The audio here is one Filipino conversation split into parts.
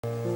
Sa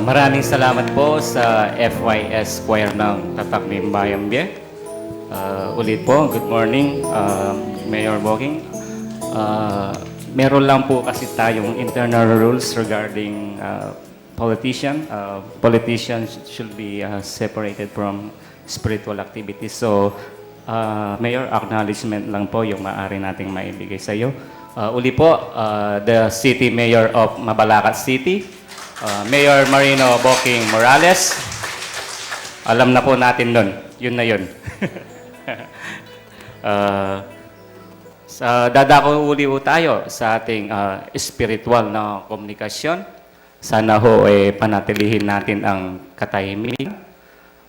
Maraming salamat po sa FYS Choir ng Tatak ni Mbayambye. Ulit po, good morning, Mayor Boging. Meron lang po kasi tayong internal rules regarding politician. Politicians should be separated from spiritual activities. So, Mayor, acknowledgement lang po yung maaari nating maibigay sa iyo. Uli po, the City Mayor of Mabalacat City, Mayor Marino Boking Morales. Alam na po natin nun. Yun na yun. Dadako uli po tayo sa ating spiritual na komunikasyon. Sana ho panatilihin natin ang katahimikan.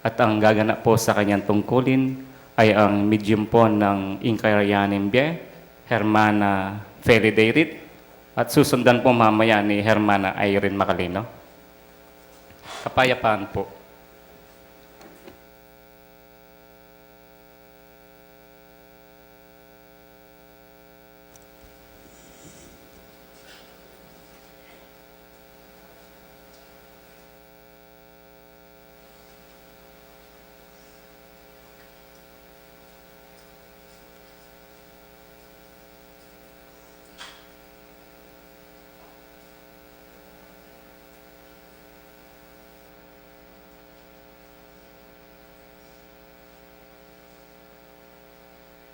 At ang gaganap po sa kanyang tungkulin ay ang medium po ng Inkayayanimbe, Hermana Feli Deirit, at susundan po mamaya ni Hermana Irene Macalino. Kapayapaan po.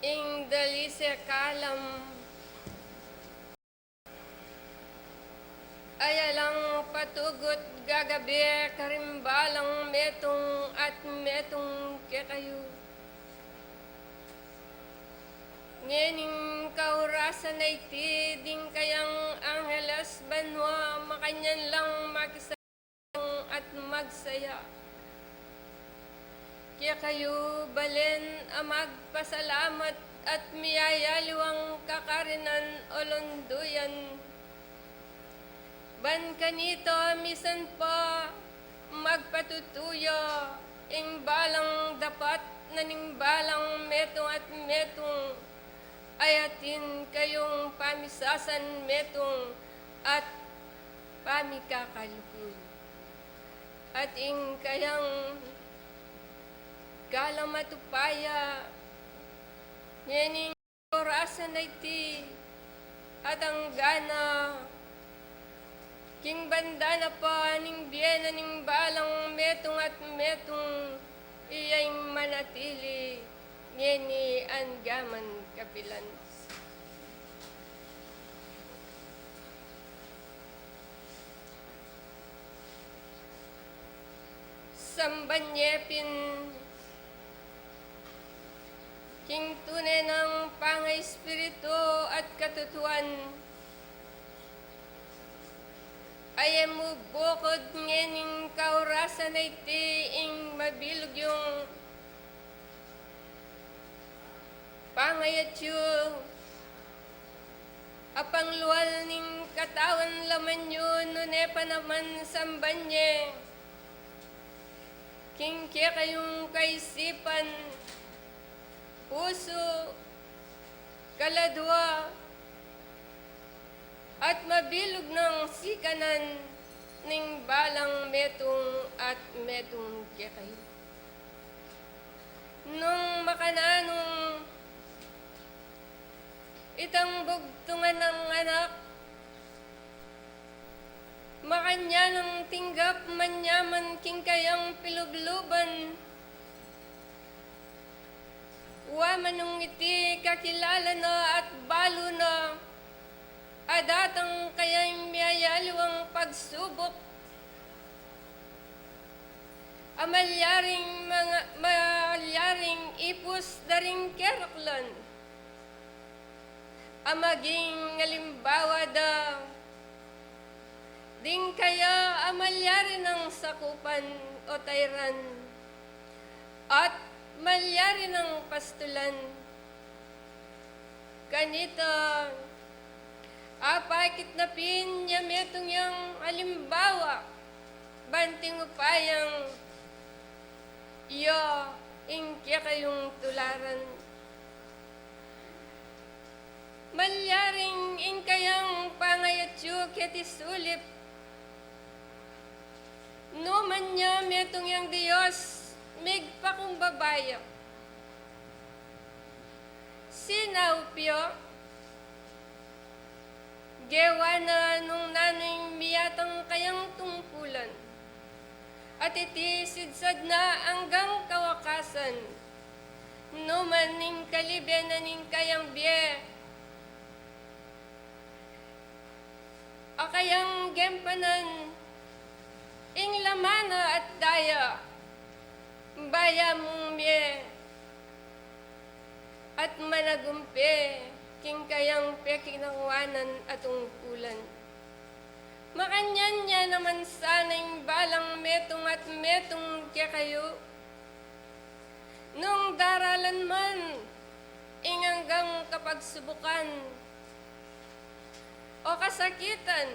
Ing dalise kalam ayalang patugot gagabi karimbalang metong at metong kekayo. Ngening kaurasan na iti ding kayang Angeles Banwa makanyan lang makisayang at magsaya. Kaya kayo balen magpasalamat at miyayaliwang kakarinan o lunduyan. Ban kanito misan pa magpatutuyo ing balang dapat naning balang metong at metong ayatin kayong pamisasan metong at pamikakalpun. At ing kayang kalam matupaya nyening orasan na iti at ang gana king banda na pa ning biyena ning balang metong at metong iyay manatili nyeni angaman kapilan. Sambanyepin king tunay ng pangay espiritu at katutuan ay mo bukod ngening kaurasan na iti ing mabilog yung pangay at yung apang luwal ning katawan laman yun nunepa naman sambanye king kaya kayong kaisipan puso, kaladwa, at mabilog ng sikanan ning balang metong at metong kekay. Nung makananong itang bugtungan ng anak, makanya ng tinggap manyaman king kayang pilubluban, manong iti kakilala na at balo na adatang kaya'y miyayaliwang pagsubok malyaring ipus daring keraklan amaging ngalimbawa da ding kaya amalyari ng sakupan o tayran at malyari ng pastulan. Kanito, apakit na pin niya metong yang alimbawa, banting upayang iyo ingkya kayong tularan. Malyaring ingkayang pangayatyo keti sulip No man niya metong yang Diyos, migpakumbabaya. Sinaupyo, gewa na nung nanoy miyatang kayang tungkulan. At iti sidsad na hanggang kawakasan. No man ning kalibyan na ning kayang biye. Akayang gempanan, ing lamana at daya, baya mong biye. At managumpe, king kayang pekinangwanan at ungkulan. Makanyan niya naman sana'y balang metong at metong kaya kayo. Nung daralan man, inganggang kapagsubukan, o kasakitan,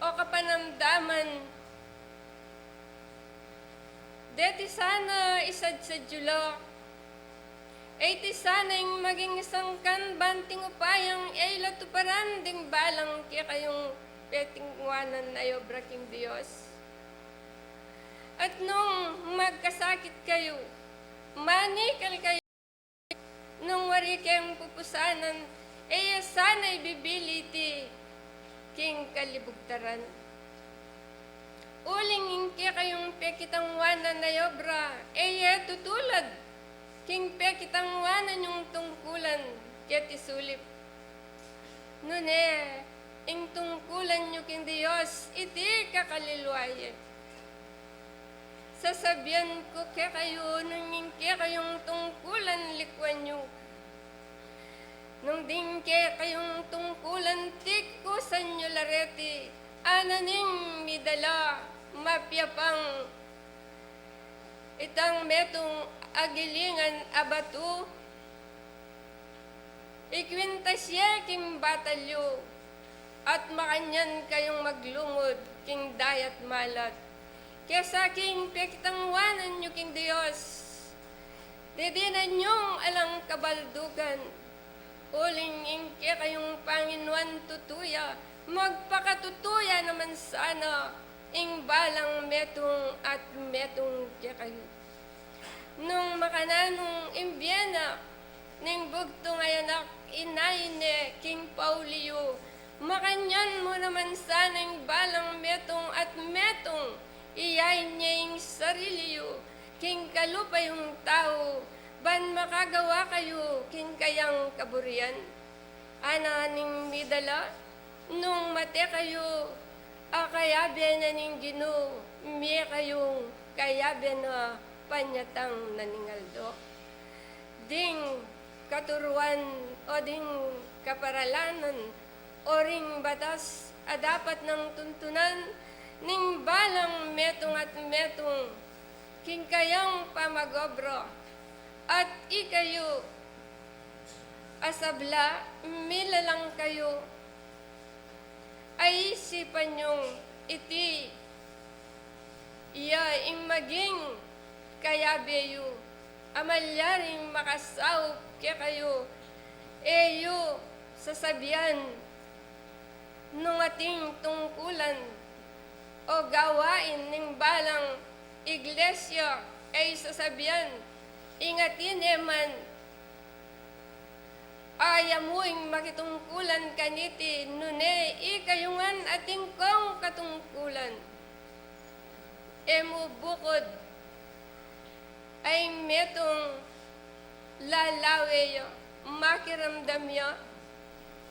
o kapanamdaman, deti sana isad sa julo, ay ti sana'y maging isang banting upayang ay latuparan ding balang kaya kayong petingwanan na obra king Diyos. At nung magkasakit kayo, manikal kayo, nung wari kayong pupusanan, ay sana'y bibiliti king kalibugtaran. Uling ingke kayong pekitangwanan na obra, ay tutulad king pekitangwanan yung tungkulan ket isulip. Nune, ing tungkulan nyo king Diyos, iti kakalilwaye. Sasabihan ko kaya kayo, nung kaya kayong tungkulan likwan nyo. Nung din kaya kayong tungkulan tikusan nyo lareti, ananing midala, mapyapang, itang metong agilingan abatu, ikwintasya king batalyo, at makanyan kayong maglungod king dayat malat. Kaya sa aking pekitangwanan nyo king Diyos, didinan nyong alang kabaldugan, uling ingke kayong Panginoon tutuya, magpakatutuya naman sana, ing balang metong at metong kaya kayo. Nung makananong imbyena, ning bugto ngayanak inayne king Paulio, makanyan mo naman sanang balang metong at metong, iyay niya yung sariliyo, king kalupa yung tao, ban makagawa kayo, king kayang kaburian. Ana ning midala, nung mate kayo, akayabe na ning Ginoo, miye kayong kayabe na panyatang naningaldo. Ding katuruan o ding kaparalanan o ring batas a dapat ng tuntunan ning balang metong at metong king kayang pamagobro at ikayo asabla milalang kayo ay isipan nyong iti iya ing maging kayabeyo amalyaring makasaw kaya kayo eyo sasabihan nung ating tungkulan o gawain ning balang iglesia ay sasabihan ingatin eman ayamuing makitungkulan kaniti nune ikayungan ating kong katungkulan emo bukod ay metong lalaweyo makiramdamyo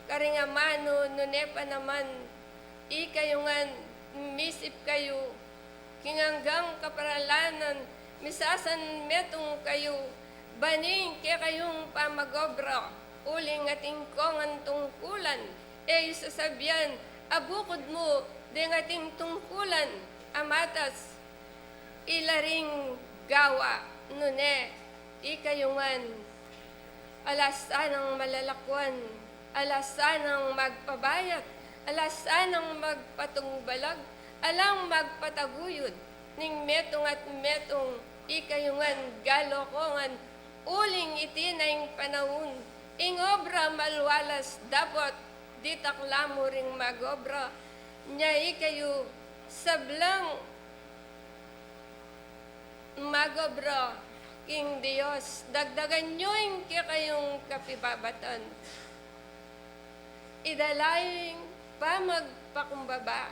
karingamano nune pa naman ikayungan misip kayo kinanggang kaparalanan misasan metong kayo baning kaya kayong pamagobra uling ating kongan tungkulan e sasabihan abukod mo ding ating tungkulan amatas ilaring gawa nune ikayungan alasanang malalakwan alasanang magpabayat alasanang magpatungbalag alang magpataguyod ning metong at metong ikayungan galokongan uling itinaing panahon ing obra malwalas dapat ditaklamo ring magobra nya ikayo sablang magobro, King Dios, dagdagan nyo yung kayong kapibabatan. Idalaing pa magpakumbaba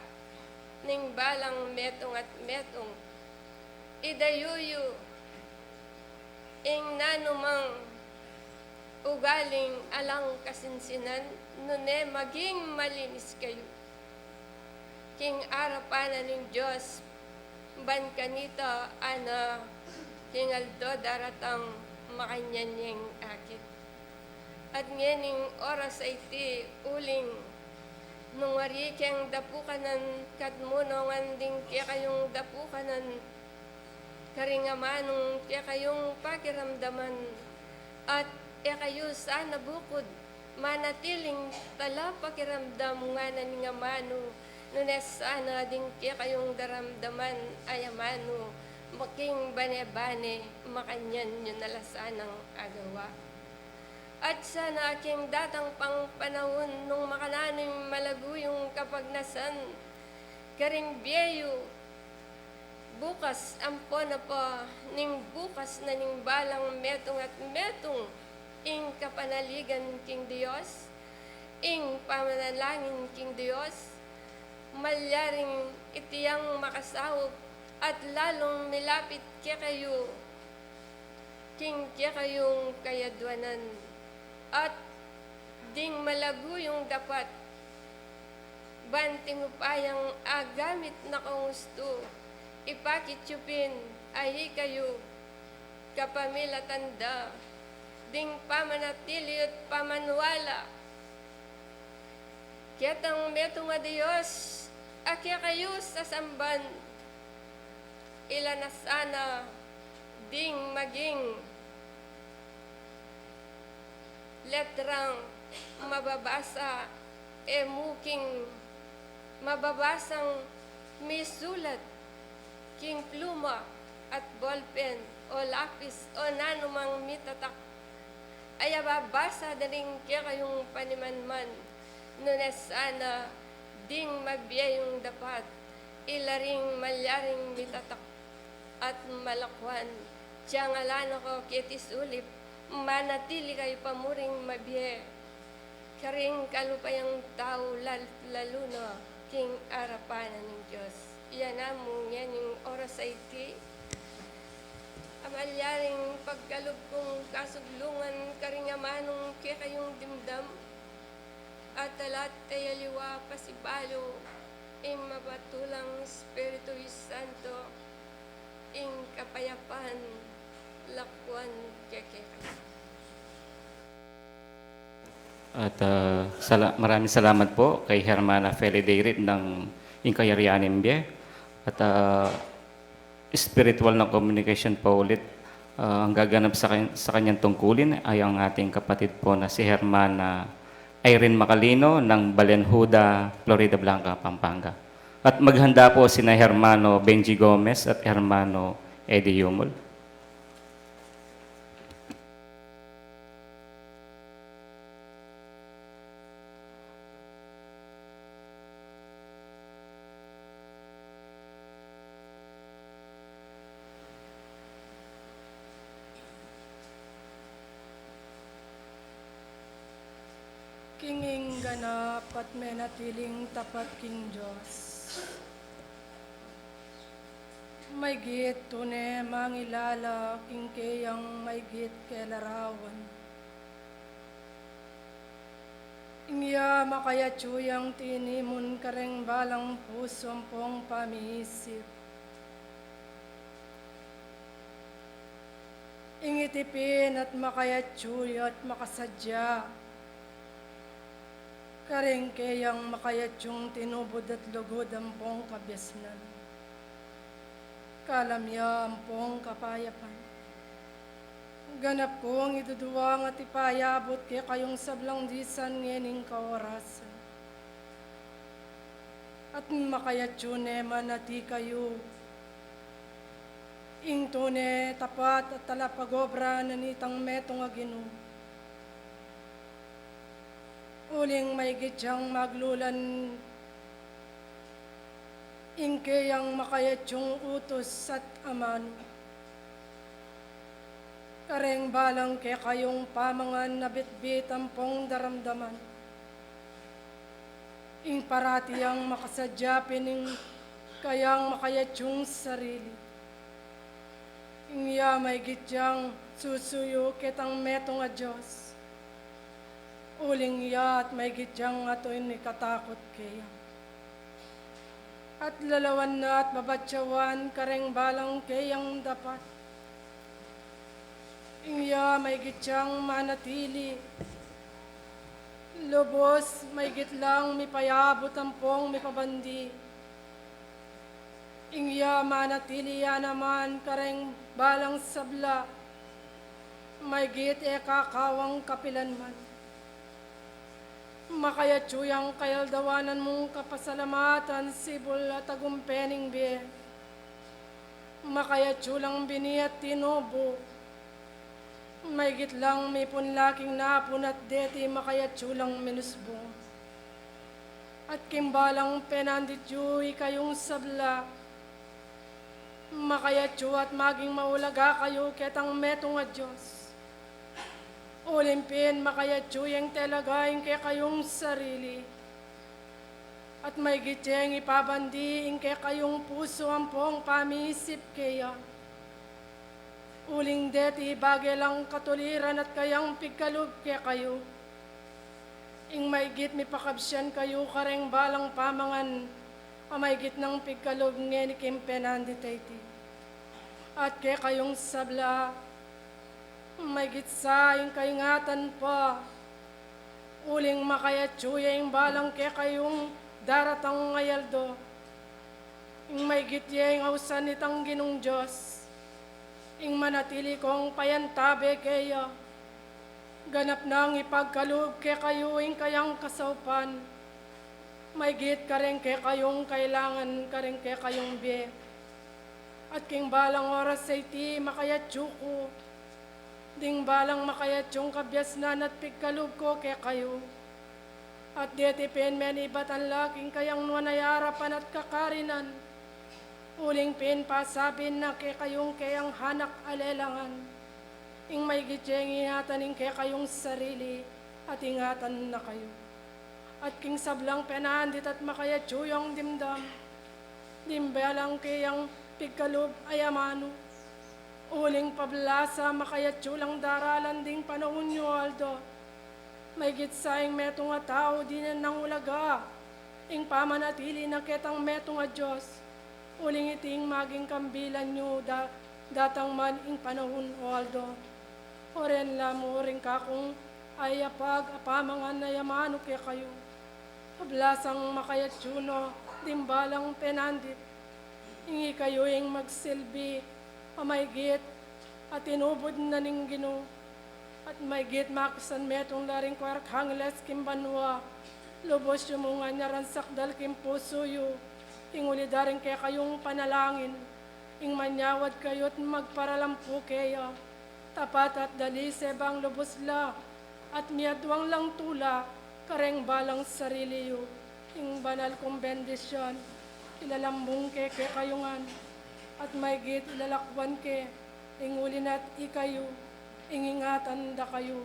ning balang metong at metong. Idayuyo ing nanumang ugaling alang kasinsinan, nune maging malinis kayo. King arapanan ng Diyos, ban kanita ana, King Aldo daratang makanyanyeng akit. At ngening oras ay ti uling, nung wari kayang dapukanan, kadmunongan din kaya kayong dapukanan, karingamanong kaya kayong pakiramdaman, at kayo sana bukod, manatiling tala pakiramdam nga naningamano, nunes sana din kaya kayong daramdaman ayamano, making bane-bane, makanyan nyo nalasanang agawa. At sana aking datang pang panahon nung makananing malaguyong kapagnasan, karing biyeyo, bukas ampo na pa, ning bukas na ning balang metong at metong, ing kapanaligan King Dios, ing pamanalangin King Dios, malyaring itiyang makasawop, at lalong milapit kaya kayo, King kaya kayong kayadwanan, at ding malaguyong dapat, banting upayang agamit na kangusto, ipakityupin ay kayo, kapamila tanda, ding pamanatili at pamanwala. Kiyatang metong nga Diyos, akya kayo sa samban, ilan na sana, ding maging letrang mababasa, muking mababasang may sulat, king pluma at ballpen o lapis o nanumang mitatak, ay babasa na rin kaya kayong panimanman, nunes sana ding mabiyayong dapat, ilaring malyaring mitatak at malakwan, tiyan ngalan ako kitis ulip, manatili kayo pamuring mabiye, karing kalupayang tao lalo na king arapanan ng Diyos. Iyan na mo yan yung oras ay ti, amalyaring pagkalog kong kasuglungan, karing amanong kaya kayong dimdam, at talat tayaliwa pasibalo, ing mapatulang Espiritu Santo, ing kapayapan, lakwan keke. At maraming salamat po kay Hermana Felideirit ng Inkayarianin Bie. At spiritual na communication po ulit ang gaganap sa kanyang tungkulin ay ang ating kapatid po na si Hermana Irene Macalino ng Balenhuda, Florida Blanca, Pampanga. At maghanda po sina Hermano Benji Gomez at Hermano Eddie Yumol. Kinging ganap at menatiling tapat King Diyos. May git tune mangilala king kayang may git kelarawan. Ingya makayachuyang tinimun kareng balang pusong pong pamisip. Ingitipin at makayachuy at makasadya. Kareng kayang makayachung tinubod at lugod ang pong kabyasnan. Kalamya ang pong kapayapan. Ganap kong iduduwang at ipayabot kaya kayong sablang disan ngening kaorasan. At makayachune man ati kayo. Ing tune tapat at talapagobra na nitang metong aginu. Uling may gityang maglulan, ingkayang makayachong utos at amano. kareng balang ke kayong pamangan na bitbit ang pong daramdaman. Ing parati ang makasadya pining kayang makayatyong sarili. Ing ya may gityang susuyo kitang metong a Diyos. Uling ya at may gityang ato'y katakot kaya. At lalawan na at babatyawan kareng balang kayang dapat. Ingya may gityang manatili. Lubos may gitlang mipayabot ang pong mipabandi. Ingya manatili ya naman kareng balang sabla. May git kakawang kapilan man. Makayatsuyang kayaldawanan mong kapasalamatan sibol at agumpening biye. Makayatsulang bini at tinobo. May gitlang may punlaking napun at deti makayatsulang minusbong. At kimbalang penandityu ikayong sabla. Makayatsu at maging maulaga kayo ketang metong a Diyos. Olimpin makayatsu yung telagayin ke kayong sarili. At may gityeng ipabandi ing ke kayong puso ang pong pamisip kaya. Uling deti bagay lang katuliran at kayang pigkalog ke kayo. Ing may git mipakabsyan kayo kareng balang pamangan. May git ng pigkalog ngeni kimpenanditayti. At ke kayong sabla. May gitsayang kaingatan pa. Uling makayatsuya yung balang ke kayong daratang ngayaldo. Ing may gitya yung ausan itang ginong Diyos. Ing manatili kong payantabe kaya. Ganap nang ipagkalog ke kayo ing kayang kasaupan. May git kareng ke kayong kailangan kareng ke kayong biye. At king balang oras sa iti makayatsuko. Ding balang makayatyong kabyasnan at pigkalog ko ke kayo. At deti pen men ibat ang laking kayang nuanayarapan at kakarinan. Uling pen pasabin na ke kayong kayang hanak alelangan. Ing may gityeng ingatan ing ke kayong sarili at ingatan na kayo. At king sablang penandit at makayatyuyong dimdam. Dimbalang kayang pigkalog ayamano. Uling pablasa makayatsulang daralan ding panahon nyo, Aldo. May gitsayang metong a tao din ng ulaga. Ing pamanatili na ketang metong a Diyos. Uling iting maging kambilan nyo datang man ing panahon, Aldo. Oren lamo rin kakong ayapag apamangan na yamano ke kayo. Pablasang makayatsuno dimbalang penandit. Ingi kayo ing magsilbi. May git at inubod na ning Ginoo at may git makasan metong laring kwark hangles kimbanwa lubos yung mga nyaransak dal kim puso yu inguli daring kaya kayong panalangin ing manyawad kayo at magparalampu kaya tapat at dali sebang lubos la at miyadwang lang tula kareng balang sarili yu ing banal kong bendisyon ilalambong ke kayungan at may git ilalakwan ke, ingulin at ikayo, ingingatan da kayo.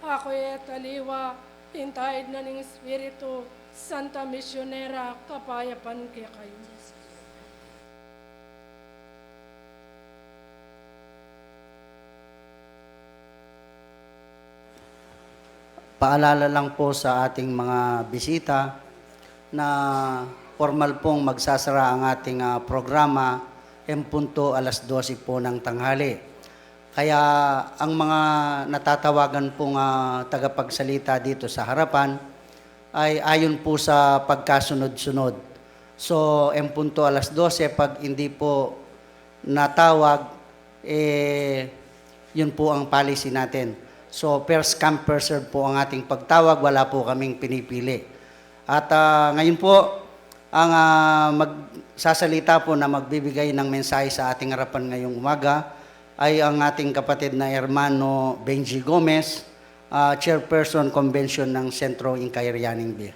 Ako'y taliwa, pintayid na ning Espiritu, Santa Misionera, kapayapan ke kayo. Paalala lang po sa ating mga bisita na formal pong magsasara ang ating programa punto 12:00 po ng tanghali. Kaya ang mga natatawagan pong tagapagsalita dito sa harapan ay ayon po sa pagkasunod-sunod. So, punto 12:00, pag hindi po natawag, yun po ang policy natin. So, first come, first serve po ang ating pagtawag, wala po kaming pinipili. At ngayon po, ang magsasalita po na magbibigay ng mensahe sa ating harapan ngayong umaga ay ang ating kapatid na Hermano Benji Gomez, Chairperson Convention ng Sentro Inkairianing B.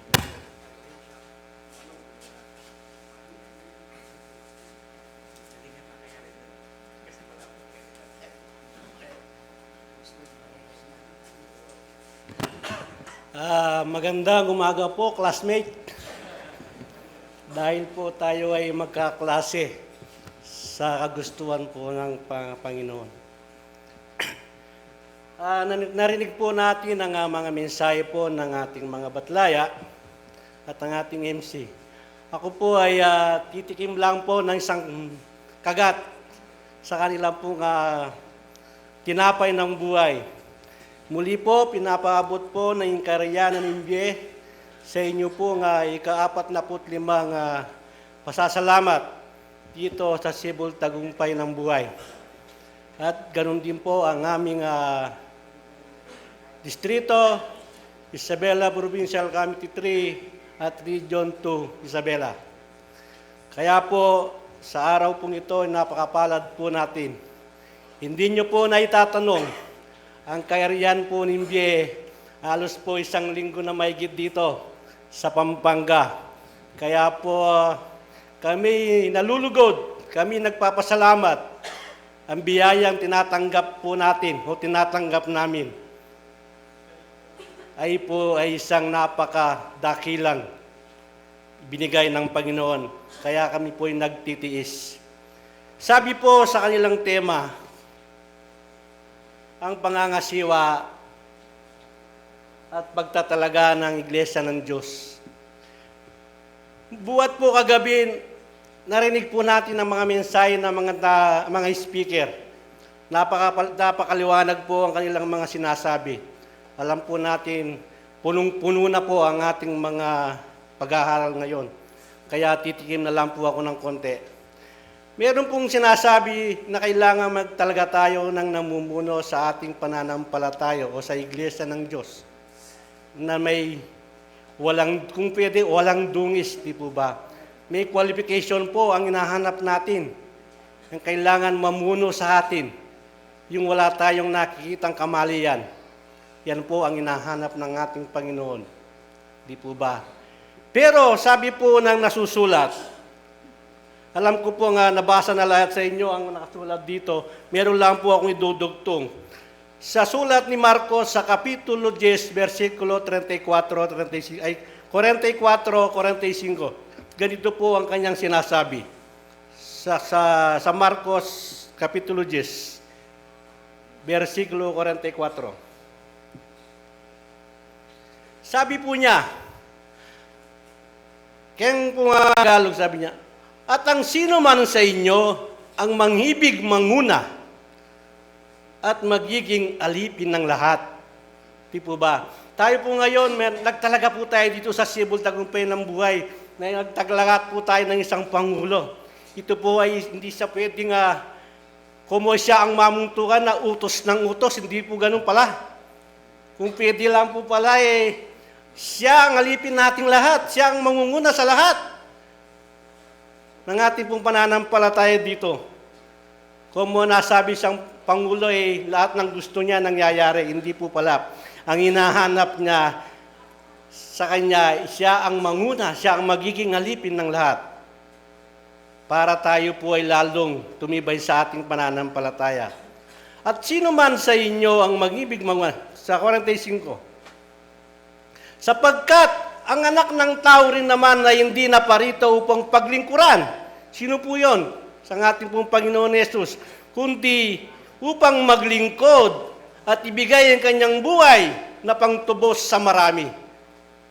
Magandang umaga po, classmate. Dahil po tayo ay magkaklase sa kagustuhan po ng Panginoon. Narinig po natin ang mga mensahe po ng ating mga batlaya at ang ating MC. Ako po ay titikim lang po ng isang kagat sa kanilang pong tinapay ng buhay. Muli po, pinapaabot po ng Karayanan ng Biyaya sa inyo po ika-45 pasasalamat dito sa Sibol Tagumpay ng Buhay. At ganun din po ang aming distrito, Isabela Provincial Committee 3 at Region 2, Isabela. Kaya po, sa araw pong ito, napakapalad po natin. Hindi nyo po na itatanong ang Karayan po ng Biyaya, halos po 1 linggo na mahigit dito sa Pampanga. Kaya po kami nalulugod, kami nagpapasalamat ang biyayang tinatanggap po natin o tinatanggap namin ay isang napakadakilang binigay ng Panginoon. Kaya kami po ay nagtitiis. Sabi po sa kanilang tema, ang pangangasiwa at pagtatalaga ng Iglesia ng Diyos. Buhat po kagabi, narinig po natin ang mga mensahe ng mga speaker. Napakaliwanag po ang kanilang mga sinasabi. Alam po natin, punong-puno na po ang ating mga pag-aaral ngayon. Kaya titikim na lang po ako ng konti. Meron pong sinasabi na kailangan talaga tayo ng namumuno sa ating pananampalataya o sa Iglesia ng Diyos na may kung pwede, walang dungis, di po ba? May qualification po ang hinahanap natin. Ang kailangan mamuno sa atin, yung wala tayong nakikitang kamalian. Yan po ang hinahanap ng ating Panginoon. Di po ba? Pero sabi po ng nasusulat, alam ko po nga nabasa na lahat sa inyo ang nakasulat dito, meron lang po akong idudugtong. Sa sulat ni Marcos sa Kapitulo 10, versikulo 34-45, ganito po ang kanyang sinasabi. Sa Marcos, Kapitulo 10, versikulo 44. Sabi po niya, kaya po nga Tagalog sabi niya, at ang sino man sa inyo ang manghibig manguna at magiging alipin ng lahat. Di po ba? Tayo po ngayon, nagtalaga po tayo dito sa Sibol Tagumpay ng Buhay na nagtalaga po tayo ng isang Pangulo. Ito po ay hindi siya pwedeng kumo siya ang mamuntukan na utos ng utos. Hindi po ganun pala. Kung pwede lang po pala siya ang alipin nating lahat. Siya ang mangunguna sa lahat ng ating pong pananampalataya dito. Kung nasabi siyang Pangulo lahat ng gusto niya nangyayari, hindi po pala. Ang hinahanap niya sa kanya, siya ang manguna, siya ang magiging alipin ng lahat. Para tayo po ay lalong tumibay sa ating pananampalataya. At sino man sa inyo ang mag-ibig manguna? Sa 45. Sapagkat ang anak ng tao rin naman na hindi naparito upang paglingkuran. Sino po yon? Sa ating pong Panginoon Yesus. Kundi upang maglingkod at ibigay ang kanyang buhay na pangtubos sa marami.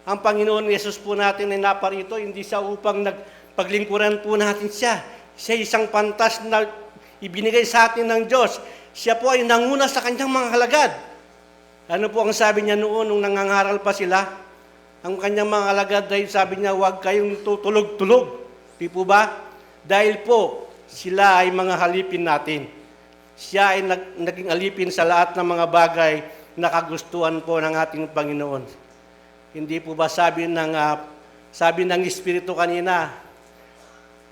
Ang Panginoon Yesus po natin ay naparito, hindi siya upang paglingkuran po natin siya. Siya isang pantas na ibinigay sa atin ng Diyos. Siya po ay nanguna sa kanyang mga halagad. Ano po ang sabi niya noon nung nangangaral pa sila? Ang kanyang mga halagad dahil sabi niya, huwag kayong tutulog-tulog. Di po ba? Dahil po, sila ay mga halipin natin. Siya ay naging alipin sa lahat ng mga bagay na kagustuhan po ng ating Panginoon. Hindi po ba sabi ng Espiritu kanina,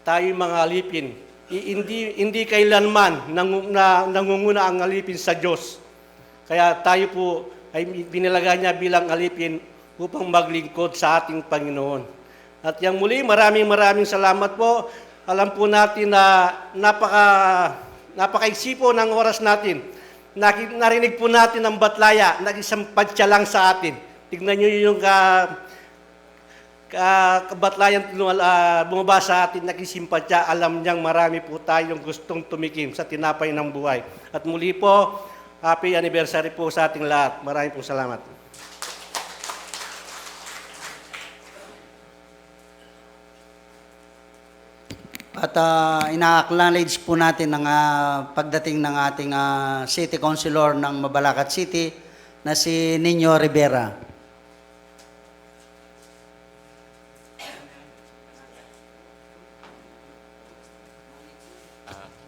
tayo mga alipin, hindi kailanman nangunguna ang alipin sa Diyos. Kaya tayo po ay binilagay niya bilang alipin upang maglingkod sa ating Panginoon. At yang muli, maraming salamat po. Alam po natin na napakaiksi po ng oras natin. Narinig po natin ang batlaya na isang padya lang sa atin. tignan nyo yung kabatlayan bumaba sa atin, nakisimpatya, alam niyang marami po tayong gustong tumikim sa tinapay ng buhay. At muli po, happy anniversary po sa ating lahat. Maraming po salamat. At ina-acknowledge po natin ang pagdating ng ating City Councilor ng Mabalacat City na si Nino Rivera.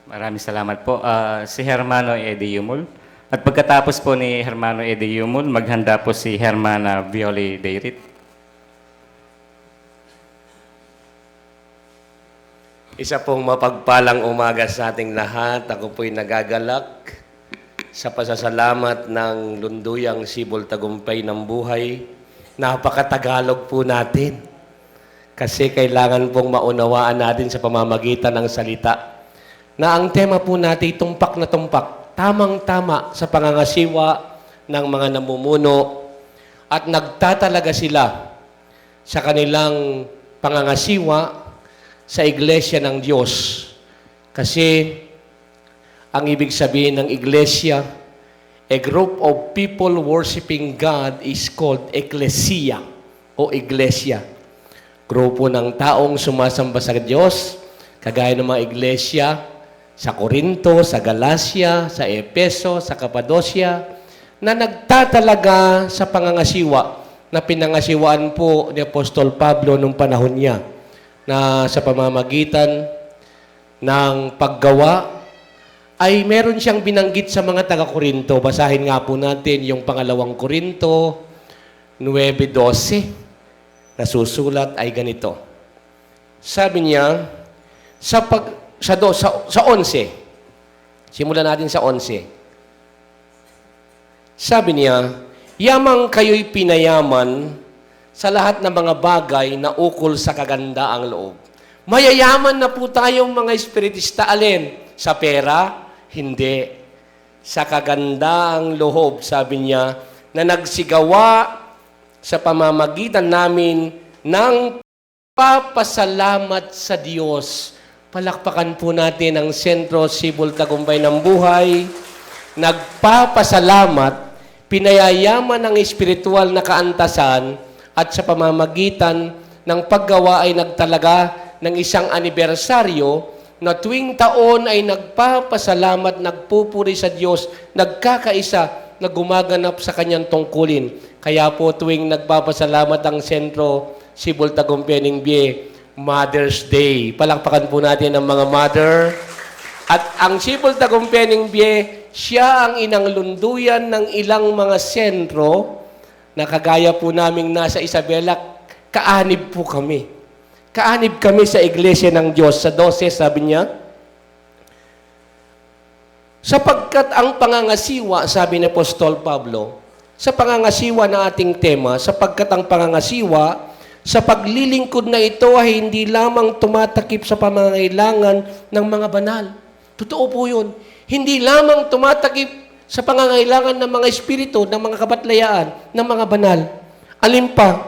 Maraming salamat po. Si Hermano Eddie Yumul. At pagkatapos po ni Hermano Eddie Yumul, maghanda po si Hermana Violi Deirit. Isa pong mapagpalang umaga sa ating lahat. Ako po'y nagagalak sa pasasalamat ng Lunduyang Sibol Tagumpay ng Buhay. Napakatagalog po natin. Kasi kailangan pong maunawaan natin sa pamamagitan ng salita na ang tema po natin, tumpak na tumpak, tamang-tama sa pangangasiwa ng mga namumuno at nagtatalaga sila sa kanilang pangangasiwa sa iglesia ng Diyos. Kasi ang ibig sabihin ng iglesia, a group of people worshiping God is called ecclesia o iglesia. Grupo ng taong sumasamba sa Diyos, kagaya ng mga iglesia sa Corinto, sa Galacia, sa Efeso, sa Cappadocia, na nagtatalaga sa pangangasiwa na pinangasiwaan po ni Apostol Pablo nung panahon niya, na sa pamamagitan ng paggawa ay meron siyang binanggit sa mga taga-Korinto. Basahin nga po natin yung pangalawang Korinto 9:12. Nasusulat ay ganito. Sabi niya, sa 11. Simulan natin sa 11. Sabi niya, yamang kayo'y pinayaman sa lahat ng mga bagay na ukol sa kagandaang loob. Mayayaman na po tayong mga espiritista. Alin? Sa pera? Hindi. Sa kagandaang loob, sabi niya, na nagsigawa sa pamamagitan namin ng papasalamat sa Diyos. Palakpakan po natin ang Sentro Sibol Tagumpay ng Buhay. Nagpapasalamat, pinayayaman ng espiritual na kaantasan, at sa pamamagitan ng paggawa ay nagtalaga ng isang anibersaryo na tuwing taon ay nagpapasalamat, nagpupuri sa Diyos, nagkakaisa na gumaganap sa kanyang tungkulin. Kaya po tuwing nagpapasalamat ang Sentro Sibol Tagumpay ng Bie, Mother's Day. Palakpakan po natin ang mga mother. At ang Sibol Tagumpay ng Bie, siya ang inang lunduyan ng ilang mga sentro na kagaya po naming nasa Isabela, kaanib po kami. Kaanib kami sa Iglesia ng Diyos. Sa 12, sabi niya, sapagkat ang pangangasiwa, sabi ni Apostol Pablo, sa pangangasiwa na ating tema, sapagkat ang pangangasiwa, sa paglilingkod na ito ay hindi lamang tumatakip sa pangangailangan ng mga banal. Totoo po yun. Hindi lamang tumatakip sa pangangailangan ng mga espiritu, ng mga kabatlayaan, ng mga banal. Alin pa,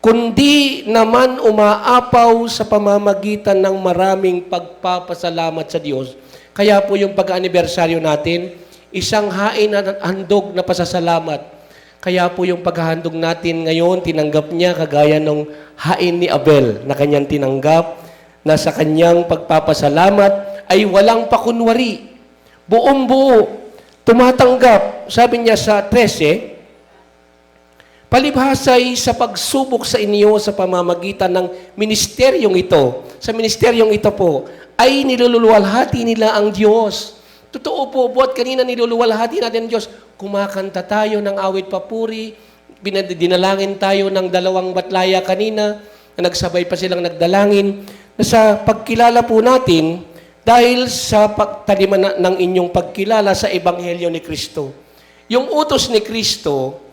kundi naman umaapaw sa pamamagitan ng maraming pagpapasalamat sa Diyos. Kaya po yung pag-anibersaryo natin, isang hain at handog na pasasalamat. Kaya po yung paghahandog natin ngayon, tinanggap niya kagaya ng hain ni Abel na kanyang tinanggap, na sa kanyang pagpapasalamat ay walang pakunwari. Buong buo. Tumatanggap, sabi niya sa 13, palibhasay sa pagsubok sa inyo sa pamamagitan ng ministeryong ito. Sa ministeryong ito po, ay niluluwalhati nila ang Diyos. Totoo po, buat kanina niluluwalhati natin ang Diyos. Kumakanta tayo ng awit papuri, dinalangin tayo ng 2 batlaya kanina, na nagsabay pa silang nagdalangin. Na sa pagkilala po natin, dahil sa pagtaliman ng inyong pagkilala sa Ebanghelyo ni Kristo. Yung utos ni Kristo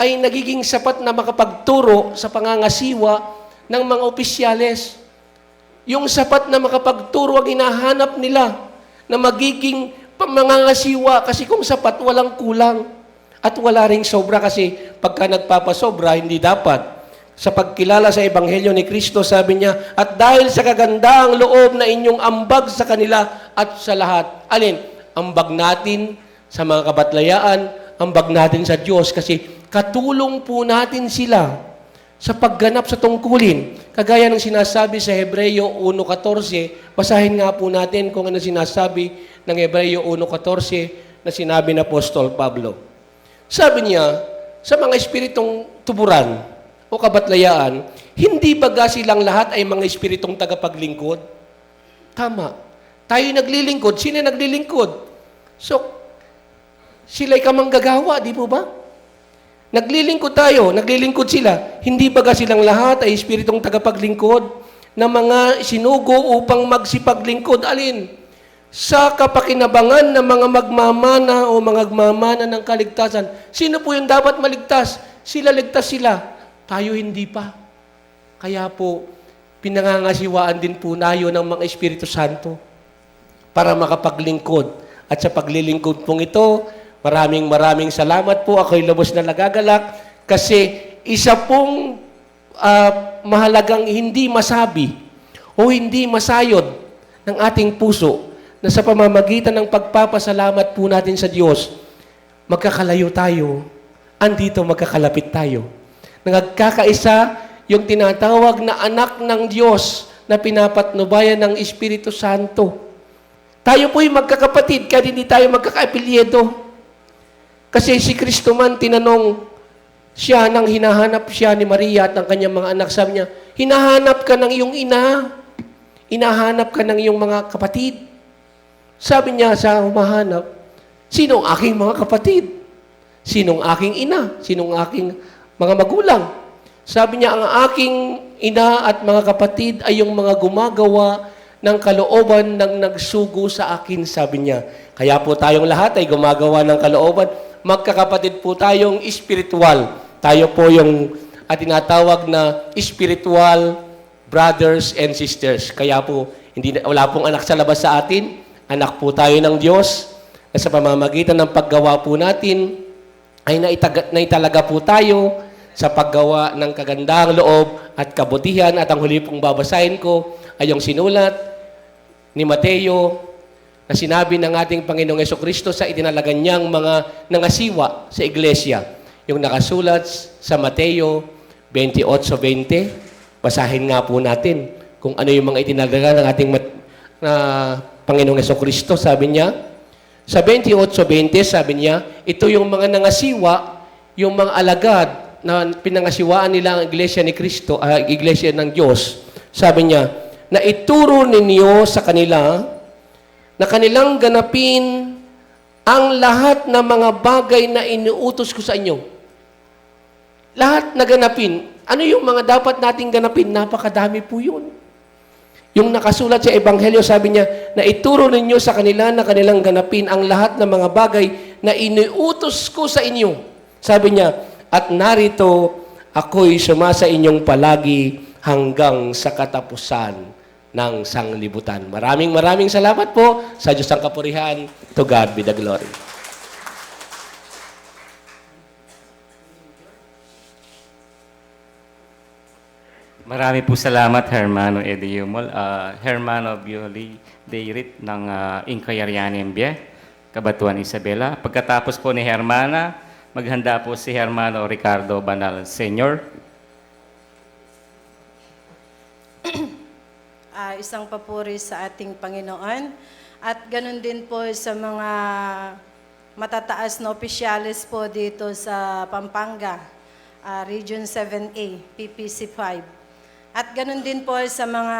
ay nagiging sapat na makapagturo sa pangangasiwa ng mga opisyales. Yung sapat na makapagturo ang hinahanap nila na magiging mangangasiwa kasi kung sapat, walang kulang. At wala ring sobra kasi pagka nagpapasobra, hindi dapat. Sa pagkilala sa Ebanghelyo ni Kristo, sabi niya, at dahil sa kagandaang loob na inyong ambag sa kanila at sa lahat. Alin? Ambag natin sa mga kabatlayaan, ambag natin sa Diyos kasi katulong po natin sila sa pagganap sa tungkulin. Kagaya ng sinasabi sa Hebreyo 1.14, basahin nga po natin kung ano sinasabi ng Hebreyo 1.14 na sinabi ng Apostol Pablo. Sabi niya, sa mga espiritong tuburan o kabatlayaan, hindi baga silang lahat ay mga espiritong tagapaglingkod? Tama. Tayo naglilingkod. Sino naglilingkod? So, sila'y kamanggagawa, di po ba? Naglilingkod tayo, naglilingkod sila. Hindi baga silang lahat ay espiritong tagapaglingkod na mga sinugo upang magsipaglingkod? Alin? Sa kapakinabangan ng mga magmamana o mga magmamana ng kaligtasan. Sino po yung dapat maligtas? Sila ligtas sila. Tayo hindi pa. Kaya po, pinangangasiwaan din po tayo ng mga Espiritu Santo para makapaglingkod. At sa paglilingkod pong ito, maraming salamat po. Ako'y lubos na nagagalak kasi isa pong mahalagang hindi masabi o hindi masayod ng ating puso na sa pamamagitan ng pagpapasalamat po natin sa Diyos, magkakalayo tayo, andito magkakalapit tayo. Nagkakaisa yung tinatawag na anak ng Diyos na pinapatnubayan ng Espiritu Santo. Tayo po'y magkakapatid, kaya hindi tayo magkakaapelyedo. Kasi si Kristo man, tinanong siya nang hinahanap siya ni Maria at ng kanyang mga anak. Sabi niya, hinahanap ka ng iyong ina. Hinahanap ka ng iyong mga kapatid. Sabi niya sa humahanap, sinong aking mga kapatid? Sinong aking ina? Sinong aking mga magulang? Sabi niya, ang aking ina at mga kapatid ay yung mga gumagawa ng kalooban ng nagsugo sa akin, sabi niya. Kaya po tayong lahat ay gumagawa ng kalooban. Magkakapatid po tayong espiritual. Tayo po yung tinatawag na spiritual brothers and sisters. Kaya po, wala pong anak sa labas sa atin. Anak po tayo ng Diyos. Na sa pamamagitan ng paggawa po natin, ay naitalaga po tayo sa paggawa ng kagandahang loob at kabutihan. At ang huli pong babasahin ko ay yung sinulat ni Mateo na sinabi ng ating Panginoong Jesucristo sa itinalaga niyang mga nangasiwa sa iglesia. Yung nakasulat sa Mateo 28:20. Basahin nga po natin kung ano yung mga itinalaga ng ating Panginoong Jesucristo. Sabi niya, sa 28:20, sabi niya, ito yung mga nangasiwa, yung mga alagad na pinangasiwaan nila ang iglesia ni Kristo, iglesia ng Diyos. Sabi niya, na ituro ninyo sa kanila na kanilang ganapin ang lahat ng mga bagay na inuutos ko sa inyo. Lahat na ganapin. Ano yung mga dapat nating ganapin? Napakadami po yun. Yung nakasulat sa Ebanghelyo, sabi niya, na ituro ninyo sa kanila na kanilang ganapin ang lahat ng mga bagay na inuutos ko sa inyo. Sabi niya, at narito ako'y sumasa inyong palagi hanggang sa katapusan ng sanglibutan. Maraming salamat po sa Diyos ang kapurihan. To God be the glory. Marami po salamat, Hermano Eddie Yumol. Hermano Bioli Deirit ng Inquayarianembia, Kabatuan Isabela. Pagkatapos po ni Hermana, maghanda po si Hermano Ricardo Banal Sr. Isang papuri sa ating Panginoon at ganun din po sa mga matataas na opisyalis po dito sa Pampanga, Region 7A, PPC 5. At ganun din po sa mga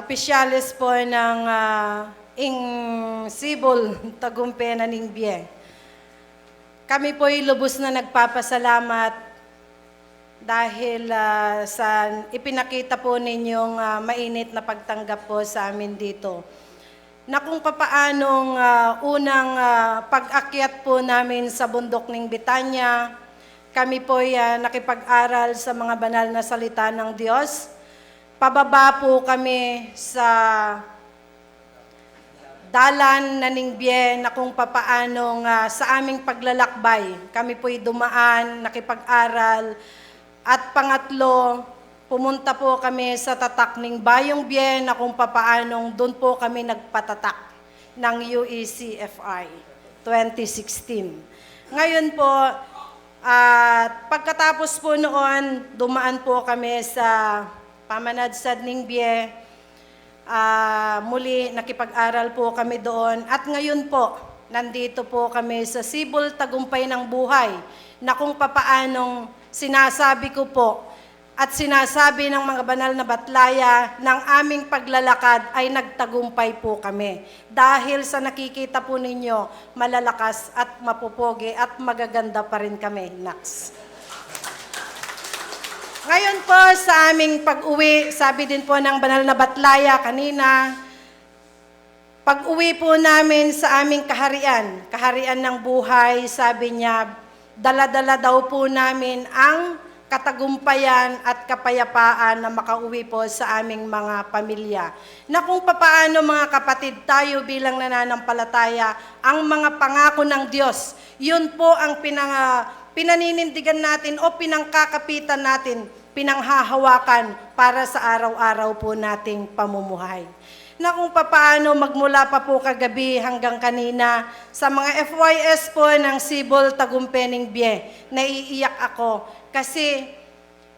opisyalis po ng Sibol, Tagumpay na Ningbiye. Kami po ay lubos na nagpapasalamat dahil sa ipinakita po ninyong mainit na pagtanggap po sa amin dito. Na kung papaanong unang pag-akyat po namin sa bundok ng Bitanya, kami po ay nakipag-aral sa mga banal na salita ng Diyos. Pababa po kami sa dalan naningbye na kung papaanong sa aming paglalakbay. Kami po'y dumaan, nakipag-aral, at pangatlo, pumunta po kami sa tatak ng Bayong Bye na kung papaanong doon po kami nagpatatak ng UECFI 2016. Ngayon po, at pagkatapos po noon, dumaan po kami sa Pamanadsad ng Bye. Muli, nakipag-aral po kami doon. At ngayon po, nandito po kami sa Sibol Tagumpay ng Buhay na kung papaanong sinasabi ko po at sinasabi ng mga banal na batlaya ng aming paglalakad ay nagtagumpay po kami. Dahil sa nakikita po ninyo, malalakas at mapupogi at magaganda pa rin kami, Nax. Ngayon po sa aming pag-uwi, sabi din po ng banal na batlaya kanina, pag-uwi po namin sa aming kaharian ng buhay, sabi niya, dala-dala daw po namin ang katagumpayan at kapayapaan na makauwi po sa aming mga pamilya. Na kung papaano mga kapatid tayo bilang nananampalataya, ang mga pangako ng Diyos, yun po ang pinaninindigan natin o pinangkakapitan natin, pinanghahawakan para sa araw-araw po nating pamumuhay. Na kung papaano magmula pa po kagabi hanggang kanina sa mga FYS po ng Sibol Tagumpay Bye, naiiyak ako kasi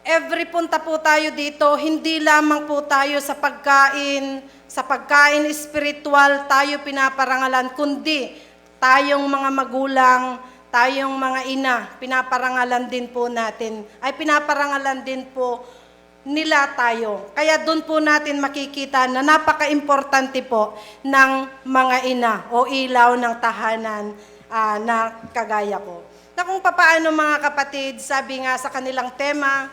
every punta po tayo dito, hindi lamang po tayo sa pagkain spiritual tayo pinaparangalan, kundi tayong mga magulang, tayong mga ina, pinaparangalan din po natin, ay pinaparangalan din po nila tayo. Kaya doon po natin makikita na napaka-importante po ng mga ina o ilaw ng tahanan na kagaya ko. Na kung papaano mga kapatid, sabi nga sa kanilang tema,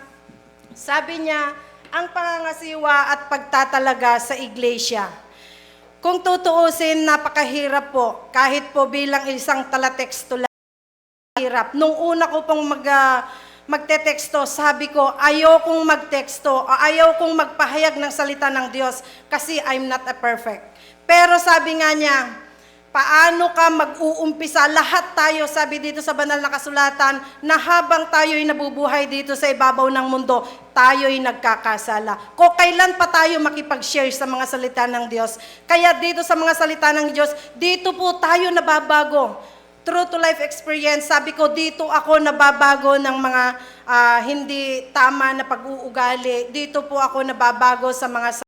sabi niya, ang pangangasiwa at pagtatalaga sa iglesia. Kung tutuusin, napakahirap po, kahit po bilang isang talateksto lang, hirap. Nung una ko pong magte-teksto, sabi ko, ayaw kong magteksto, ayaw kong magpahayag ng salita ng Diyos kasi I'm not a perfect. Pero sabi nga niya, paano ka mag-uumpisa? Lahat tayo, sabi dito sa banal na kasulatan, na habang tayo'y nabubuhay dito sa ibabaw ng mundo, tayo'y nagkakasala. Kung kailan pa tayo makipag-share sa mga salita ng Diyos. Kaya dito sa mga salita ng Diyos, dito po tayo nababago. True to life experience, sabi ko, dito ako nababago ng mga hindi tama na pag-uugali. Dito po ako nababago sa mga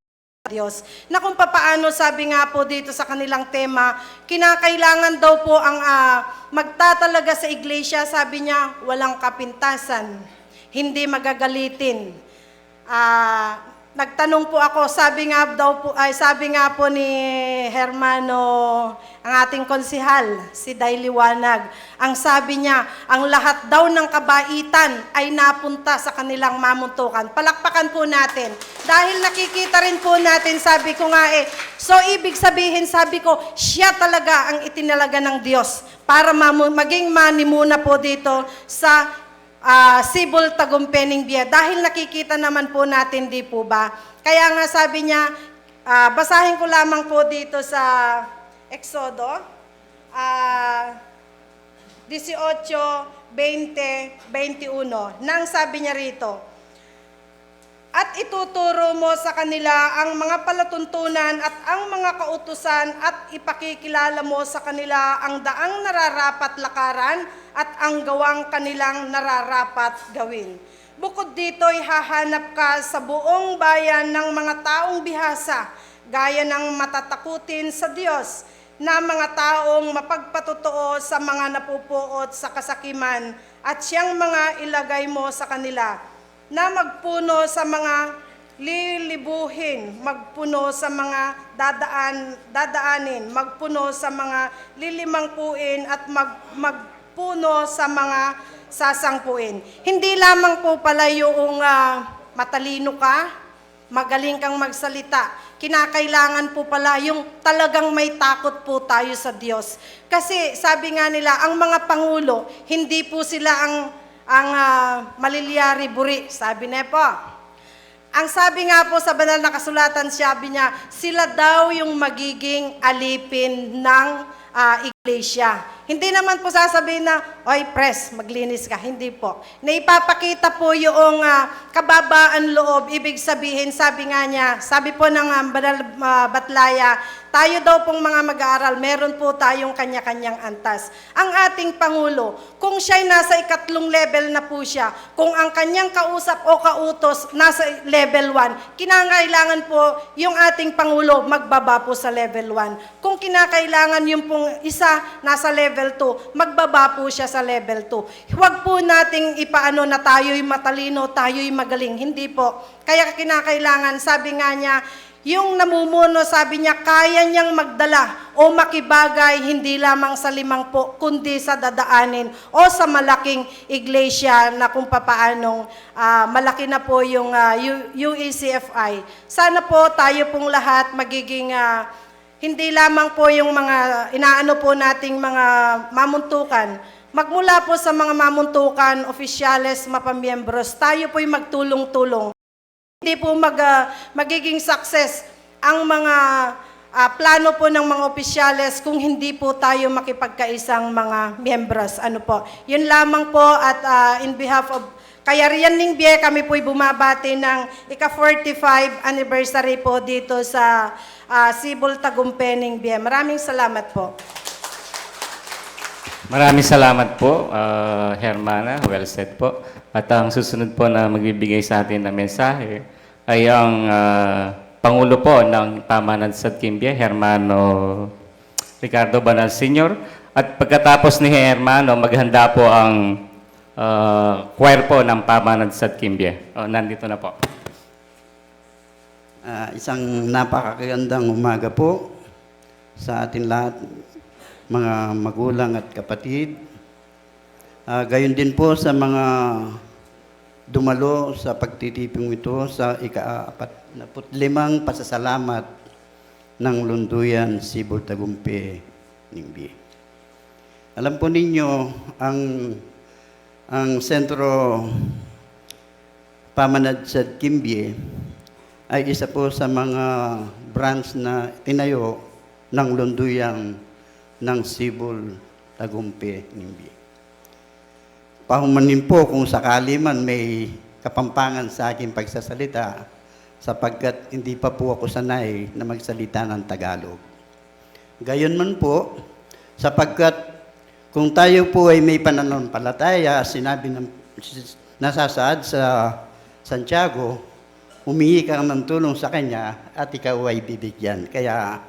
Diyos. Na kung papaano, sabi nga po dito sa kanilang tema, kinakailangan daw po ang magtatalaga sa iglesia, sabi niya, walang kapintasan, hindi magagalitin. Nagtanong po ako, sabi nga po ni Hermano, ang ating konsihal, si Day Liwanag, ang sabi niya, ang lahat daw ng kabaitan ay napunta sa kanilang mamuntukan. Palakpakan po natin. Dahil nakikita rin po natin, sabi ko nga so ibig sabihin, sabi ko, siya talaga ang itinalaga ng Diyos para maging manimuna po dito sa Sibol Tagumpay Bye. Dahil nakikita naman po natin, di po ba? Kaya nga sabi niya, basahin ko lamang po dito sa Exodo 18:20-21. Nang sabi niya rito, at ituturo mo sa kanila ang mga palatuntunan at ang mga kautusan at ipakikilala mo sa kanila ang daang nararapat lakaran at ang gawang kanilang nararapat gawin. Bukod dito, hahanap ka sa buong bayan ng mga taong bihasa, gaya ng matatakutin sa Diyos, na mga taong mapagpatotoo sa mga napupuot sa kasakiman at siyang mga ilagay mo sa kanila, na magpuno sa mga lilibuhin, magpuno sa mga dadaanin, magpuno sa mga lilimangpuin at magpuno sa mga sasangpuin. Hindi lamang po pala yung matalino ka, magaling kang magsalita. Kinakailangan po pala yung talagang may takot po tayo sa Diyos. Kasi sabi nga nila, ang mga pangulo, hindi po sila ang maliliari buri, sabi na po. Ang sabi nga po sa banal na kasulatan, sabi niya, sila daw yung magiging alipin ng iglesia. Hindi naman po sasabihin na, oy, press, maglinis ka. Hindi po. Naipapakita po yung kababaan loob. Ibig sabihin, sabi nga niya, sabi po ng banal Batlaya, tayo daw pong mga mag-aaral, meron po tayong kanya-kanyang antas. Ang ating Pangulo, kung siya'y nasa 3 level na po siya, kung ang kanyang kausap o kautos nasa level 1, kinakailangan po yung ating Pangulo magbaba po sa level 1. Kung kinakailangan yung pong isa nasa level 2, magbaba po siya sa level 2. Huwag po nating ipaano na tayo'y matalino, tayo'y magaling. Hindi po. Kaya kinakailangan, sabi nga niya, yung namumuno, sabi niya, kaya niyang magdala o makibagay hindi lamang sa 5 po, kundi sa dadaanin o sa malaking iglesia na kung papaanong malaki na po yung UECFI. Sana po tayo pong lahat magiging hindi lamang po yung mga inaano po nating mga mamuntukan. Magmula po sa mga mamuntukan, opisyales, mapamiyembros, tayo po'y magtulong-tulong. Hindi po magiging success ang mga plano po ng mga opisyales kung hindi po tayo makipagkaisang mga miyembros. Ano po? Yun lamang po at in behalf of Kayarian Ningbie, kami po'y bumabati ng ika-45 anniversary po dito sa Sibol Tagumpay Ningbie. Maraming salamat po. Maraming salamat po, Hermana. Well said po. At ang susunod po na magbibigay sa atin na mensahe ay ang Pangulo po ng Pamanan sa Kimbie, Hermano Ricardo Banal Sr. At pagkatapos ni Hermano, maghanda po ang choir po ng Pamanan sa Kimbie. Nandito na po. Isang napakagandang umaga po sa ating lahat, mga magulang at kapatid. Gayon din po sa mga dumalo sa pagtitipong ito sa ika-45 pasasalamat ng Lunduyan Sibol Tagumpay Ningbie. Alam po ninyo, ang Sentro Pamanansad Kimbie ay isa po sa mga branch na tinayo ng Lunduyan ng Sibol Tagumpay Ningbie. Pahumanin po kung sakali man may kapampangan sa aking pagsasalita sapagkat hindi pa po ako sanay na magsalita ng Tagalog. Gayon man po, sapagkat kung tayo po ay may pananampalataya, sinabi ng nasasaad sa Santiago, humingi ka ng tulong sa Kanya at ikaw ay bibigyan. Kaya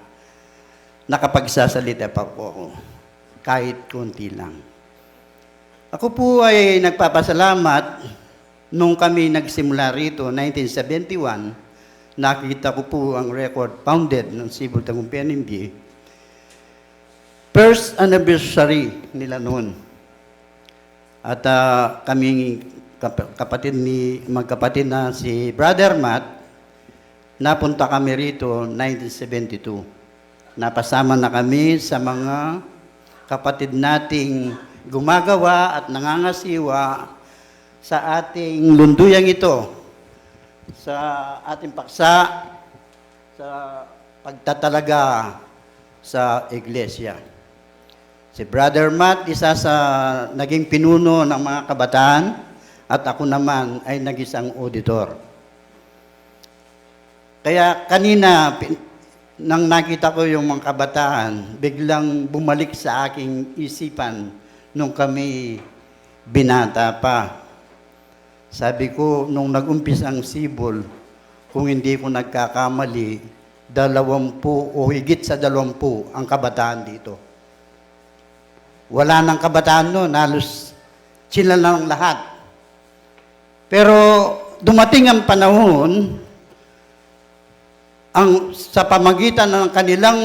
nakapagsasalita pa po ako, kahit konti lang. Ako po ay nagpapasalamat nung kami nagsimula rito, 1971, nakita ko po ang record founded ng Sibol Tagumpay Ningbie. First anniversary nila noon. At kaming magkapatid na si Brother Matt, napunta kami rito 1972. Napasama na kami sa mga kapatid nating gumagawa at nangangasiwa sa ating lunduyang ito, sa ating paksa, sa pagtatalaga sa iglesia. Si Brother Matt, isa sa naging pinuno ng mga kabataan, at ako naman ay nag-isang auditor. Kaya kanina, nang nakita ko yung mga kabataan, biglang bumalik sa aking isipan nung kami binata pa. Sabi ko, nung nag-umpisa ang Sibol, kung hindi ko nagkakamali, 20 o higit sa 20 ang kabataan dito. Wala nang kabataan noon, halos sila lang lahat. Pero dumating ang panahon, sa pamagitan ng kanilang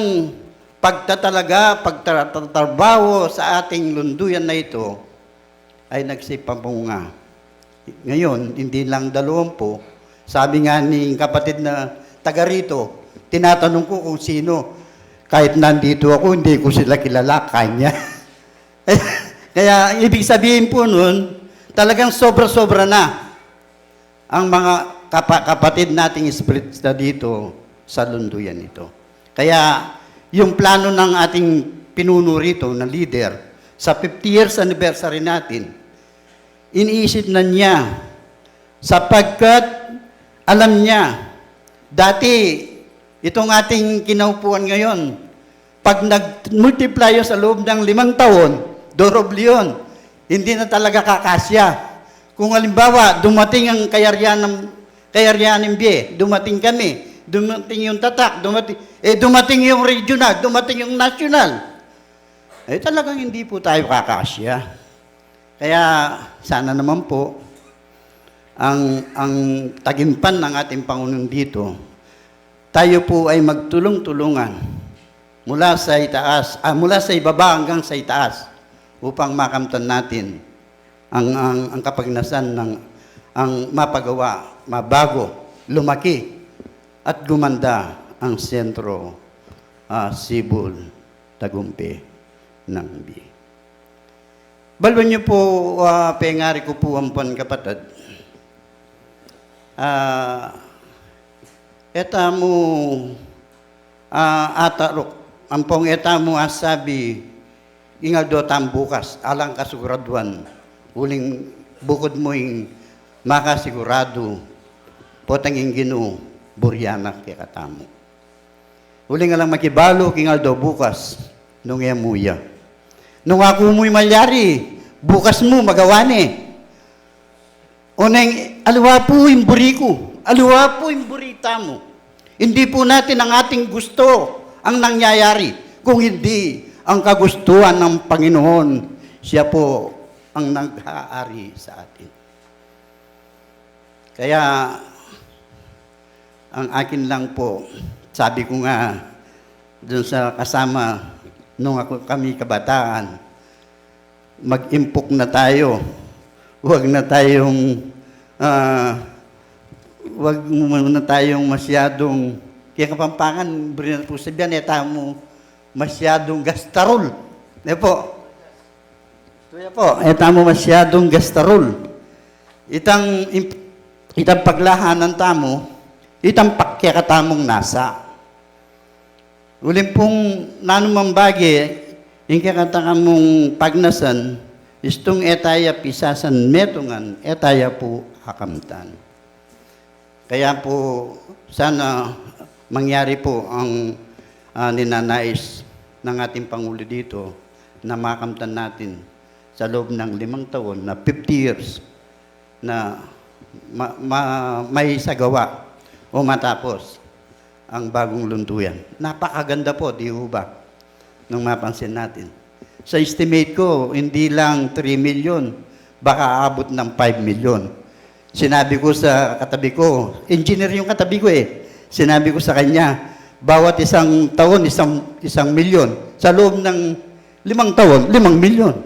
pagtatalaga, pagtatrabaho sa ating lunduyan na ito, ay nagsipamunga. Ngayon, hindi lang 20. Sabi nga ni kapatid na taga rito, tinatanong ko kung sino. Kahit nandito ako, hindi ko sila kilala, kanya. Kaya ibig sabihin po nun, talagang sobra-sobra na ang mga kapatid nating spiritista dito sa lunduyan ito. Kaya yung plano ng ating pinuno rito na leader sa 50 years anniversary natin, iniisip na niya sapagkat alam niya, dati itong ating kinaupuan ngayon, pag nag-multiply yun sa loob ng 5 taon, doroble yun. Hindi na talaga kakasya. Kung halimbawa, dumating ang kayaryan ng BIE, dumating kami, dumating yung tatak, dumating yung regional, dumating yung national. Talagang hindi po tayo kakasya. Kaya sana naman po, ang tagimpan ng ating Pangulong dito, tayo po ay magtulong-tulungan mula sa itaas, mula sa ibaba hanggang sa itaas upang makamtan natin ang kapagnasan ng ang mapagawa, mabago, lumaki at gumanda ang sentro Sibol, Tagumpay ng BIE. Balwan niyo po, pengari ko po ang kapatid. Eta mo atarok, ampong eta mo asabi, ingal do tam bukas, alang kasiguraduan, uling bukod mo yung makasigurado, potang yung ginu, buryanak kaya katamo. Uling alang makibalo, kingal do bukas, nung emuya. Nung ako mo'y malyari, bukas mo magawani. Unang alwa po yung buriko, alwa po yung burita mo. Hindi po natin ang ating gusto ang nangyayari, kung hindi ang kagustuhan ng Panginoon, siya po ang nag-aari sa atin. Kaya, ang akin lang po, sabi ko nga, dun sa kasama, nung kami kabataan, mag-impok na tayo. Huwag na tayong masyadong, kaya Kapampangan, berinan po sabihan, mo masyadong gastarol. Mo masyadong gastarol. Itang paglahanan tamo, itang pakyakatamong nasa. Uling pong nanumambagi, yung kakataka mong pagnasan, istong etaya pisasan metungan, etaya po akamtan. Kaya po, sana mangyari po ang ninanais ng ating Pangulo dito na makamtan natin sa loob ng 5 taon na 50 years na may sagawa o matapos ang bagong lunduyan. Napakaganda po, di ba? Nung mapansin natin. Sa estimate ko, hindi lang 3 million, baka aabot ng 5 million. Sinabi ko sa katabi ko, engineer yung katabi ko sinabi ko sa kanya, bawat isang taon, isang milyon. Sa loob ng 5 taon, 5 milyon.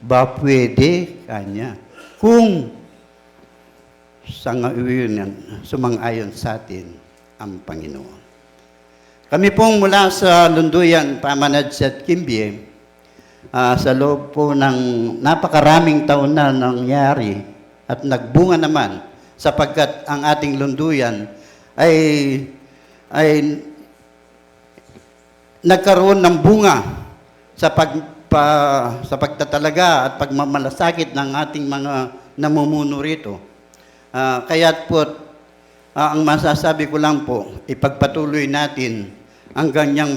Ba pwede kanya? Kung sumang-ayon sa atin ang Panginoon. Kami pong mula sa Lunduyan, Pamanansad, Kimbie, sa loob po ng napakaraming taon na nangyari at nagbunga naman sapagkat ang ating Lunduyan ay nagkaroon ng bunga sa pagtatalaga at pagmamalasakit ng ating mga namumuno rito. Kaya't po, ang masasabi ko lang po, ipagpatuloy natin ang ganyang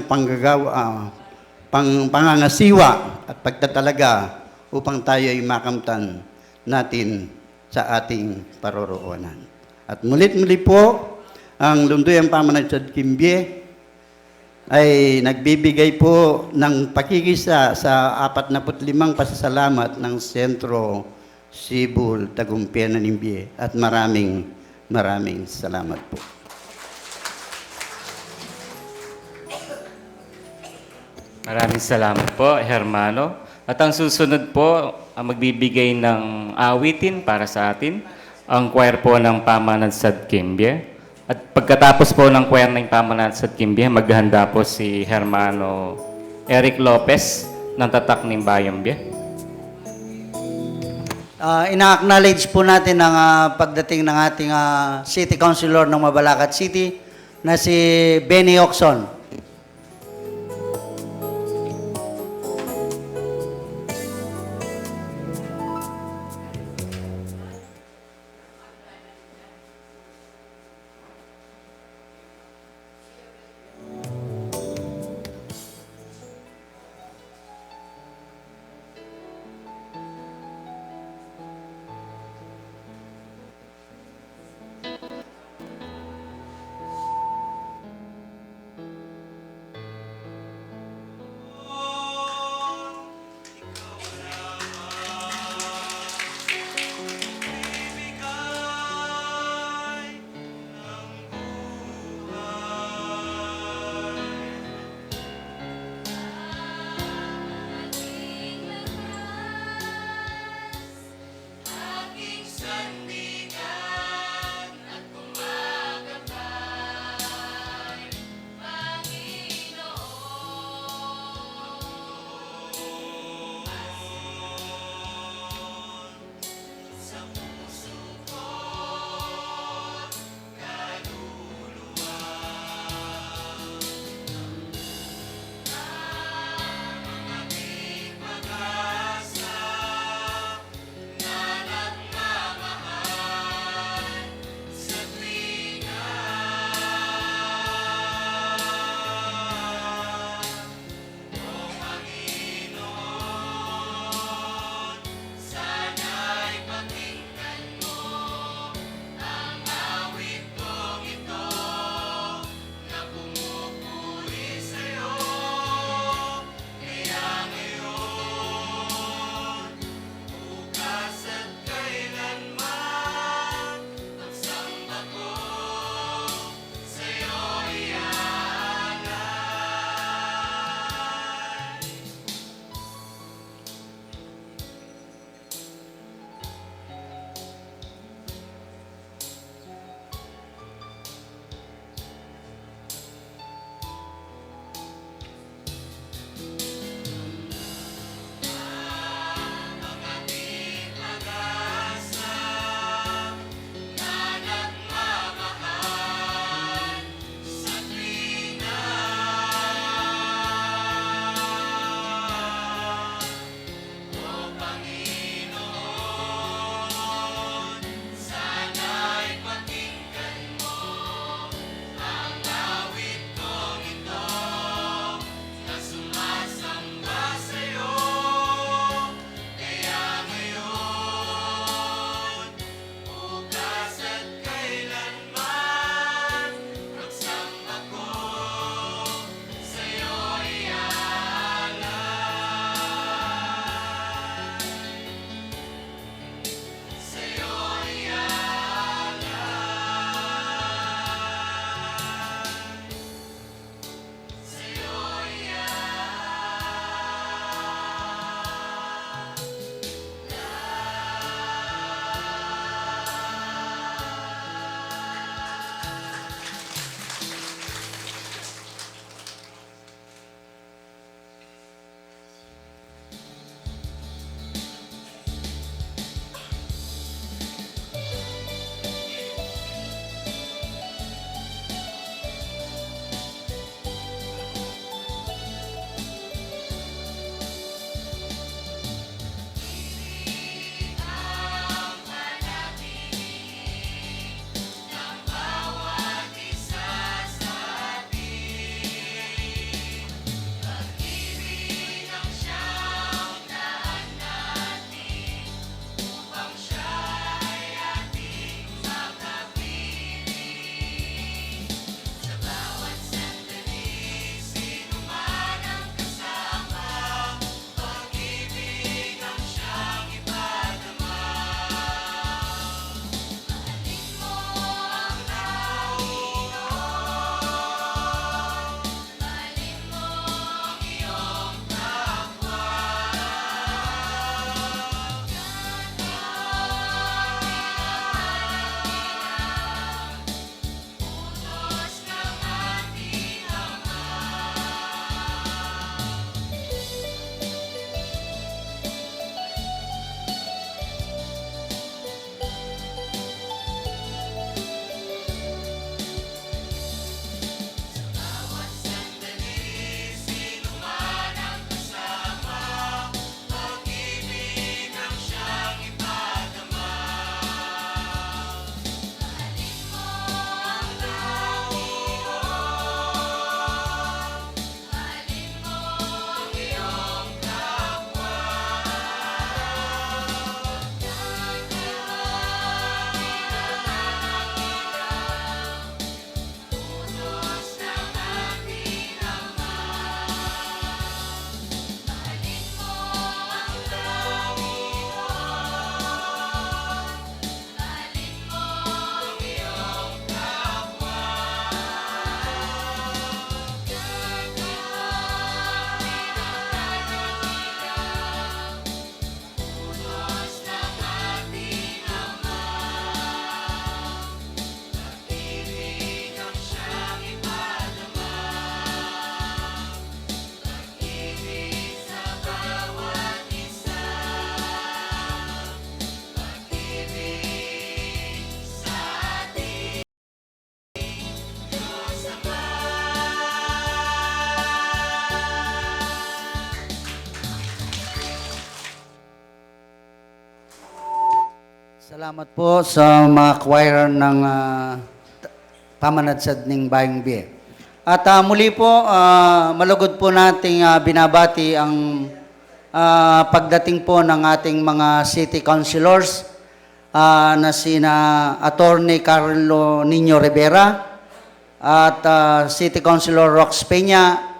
pangangasiwa at pagtatalaga upang tayo ay makamtan natin sa ating paroroonan. At mulit-muli po, ang Lunduyan Pamanansad Kimbie ay nagbibigay po ng pakikisa sa 45 pasasalamat ng Sentro Sibol, Tagumpay ng BIE at maraming salamat po. Maraming salamat po, Hermano. At ang susunod po, ang magbibigay ng awitin para sa atin, ang choir po ng Pamanansad Kimbie. At pagkatapos po ng choir ng Pamanansad Kimbie, maghanda po si Hermano Eric Lopez ng Tatak ng Bayambie. ina-acknowledge po natin ang pagdating ng ating City Councilor ng Mabalacat City na si Benny Ocson. Salamat po sa mga choir ng Pamanadsad ng Bayang Bie. At muli po, malugod po nating binabati ang pagdating po ng ating mga city councilors na sina Attorney Carlo Nino Rivera at City Councilor Rox Peña,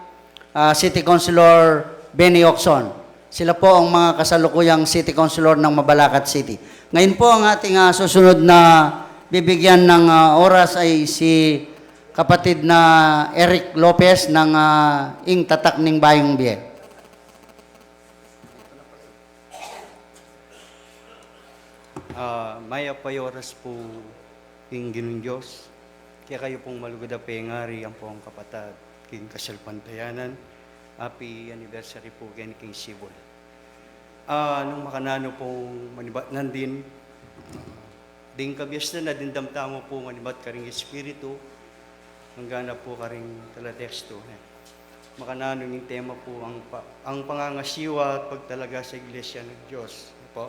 City Councilor Benny Ocson. Sila po ang mga kasalukuyang City Councilor ng Mabalacat City. Ngayon po ang ating susunod na bibigyan ng oras ay si kapatid na Eric Lopez ng Ing Tatak ng Bayang Bie. Maya payoras po king Ginong Diyos. Kaya kayo pong malugod na pengari ang pong kapatid king Kasalpantayanan. Happy anniversary po kay King Sibol. Nung makanano pong manibat nandin, ding kabyas na dindamtamo po manibat karing espiritu, hanggang po karing talateksto. Makanano yung tema po ang pangangasiwa at pagtalaga sa Iglesia ng Diyos. Po.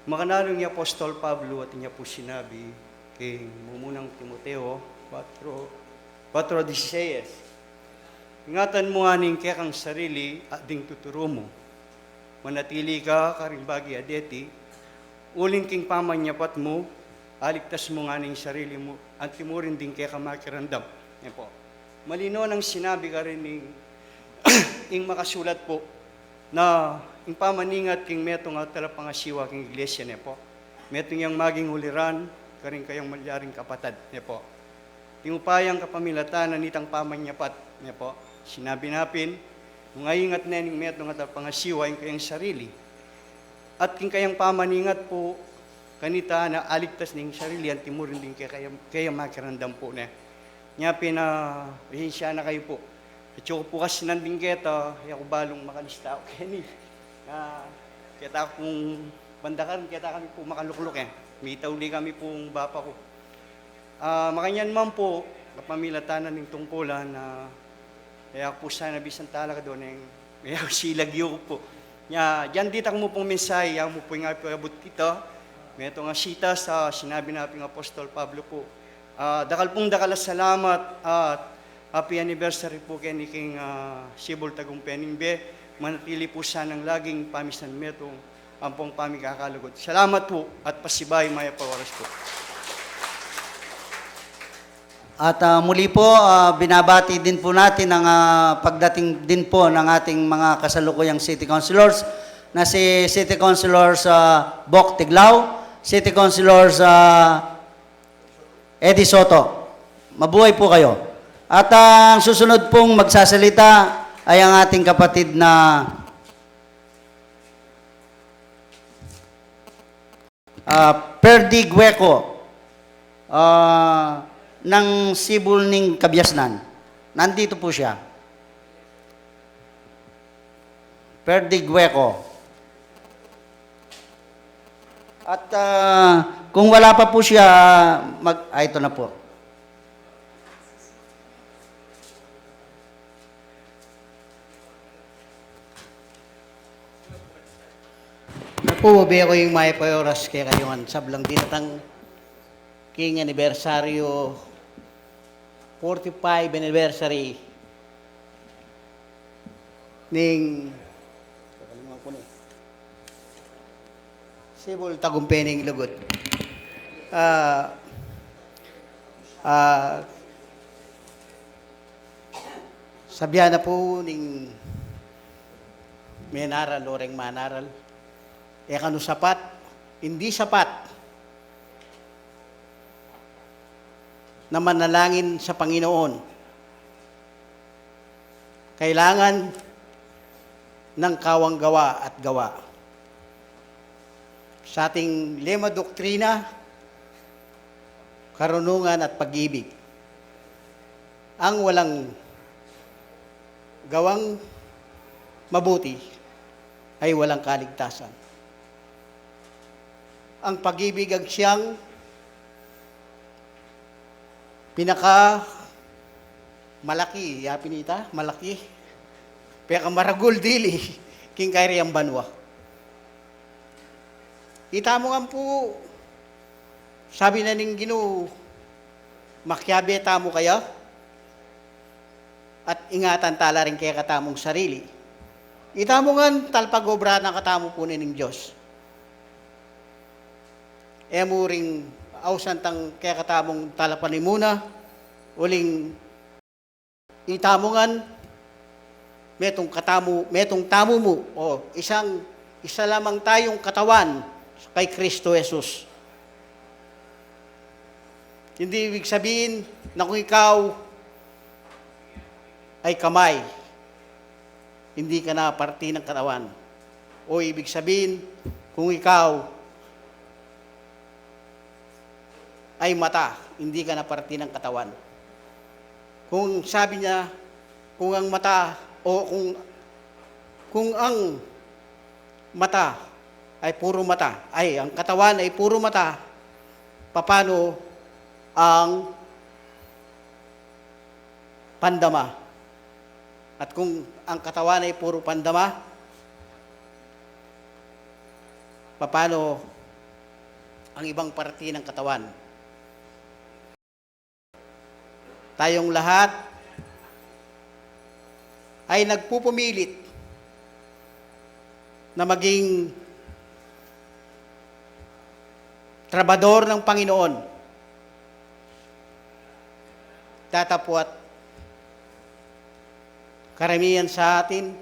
Makanano ni Apostol Pablo at niya po sinabi kay Mumunang Timoteo 4:16. Ingatan mo aning kaya kang sarili at ding tuturo mo. Manatili ka karing bagi adeti, uling king pamanyapat mo, aligtas mo nga ning sarili mo, at timurin din kaya ka makirandam. Yan po. Malino nang sinabi ka rin ing makasulat po na ing pamaningat king metong at talapangasiwa king iglesia niya po. Metong yang maging uliran, karing kayang malyaring kapatad niya po. Tingupayang kapamilatanan nitang pamanyapat niya po. Sinabi napin, nung ayingat na ning metong at talapangasiwa ing kayang sarili. At king kayang pamaningat po, kanita na aligtas ning sarili, ang timurin din kaya makirandam po na. Nya pasensya na kayo po. At yung po kasi nanding kita, kaya ko balong makalista ako kaya kita akong bandakaran, kita kami po makaluklok May tauli kami pong bapa ko. Makanyan man po, kapamilatanan ng tungkulan na kaya po sana bisan talaga doon kaya silagyo ko po. Diyan dito mo pong mensahe, mo po nga po abot dito. May ito nga sita sa sinabi natin ng Apostol Pablo po. Dakal salamat at happy anniversary po kay ni King Sibol Tagumpayan Be. Manatili po sanang laging pamisan metong ang pong pamigkakalugod. Salamat po at pasibay maya pawaras po. At muli po, binabati din po natin ang pagdating din po ng ating mga kasalukuyang City Councilors na si City Councilors Bok Tiglao, City Councilors Eddie Soto. Mabuhay po kayo. At ang susunod pong magsasalita ay ang ating kapatid na Perdi Gueco ng Sibol ning Kabyasnan. Nandito po siya. Perdi Gueco. At kung wala pa po siya, ito na po. Napubi ako yung may payoras kaya kayong sablang dinatang king anibersaryo 45 anniversary ning Sibol Tagumpayan Lugod. Sabihan na po ning menaral, loreng manaral. Kano sapat, hindi sapat na manalangin sa Panginoon. Kailangan ng kawang gawa at gawa. Sa ating lema doktrina, karunungan at pag-ibig. Ang walang gawang mabuti ay walang kaligtasan. Ang pag-ibig ang siyang pinaka malaki, yapinita, malaki. Pinaka maragul dili, king kairi ang banwa. Kita mo nga po, sabi na ning Ginoo, makyabeta mo kaya? At ingatan tala rin kaya katamong sarili. Itamo nga talpagobra na katamo po ning Diyos. Mo ring ausan tang kaya katamong talapanimuna, uling itamongan metong tamo mo o isa lamang tayong katawan kay Kristo Jesus. Hindi ibig sabihin na kung ikaw ay kamay, hindi ka na parte ng katawan. O ibig sabihin, kung ikaw ay mata, hindi ka na parte ng katawan. Kung sabi niya, kung ang mata o kung ang mata ay puro mata, ay ang katawan ay puro mata, paano ang pandama? At kung ang katawan ay puro pandama, paano ang ibang parte ng katawan? Tayong lahat ay nagpupumilit na maging trabador ng Panginoon. Tatapwat karamihan sa atin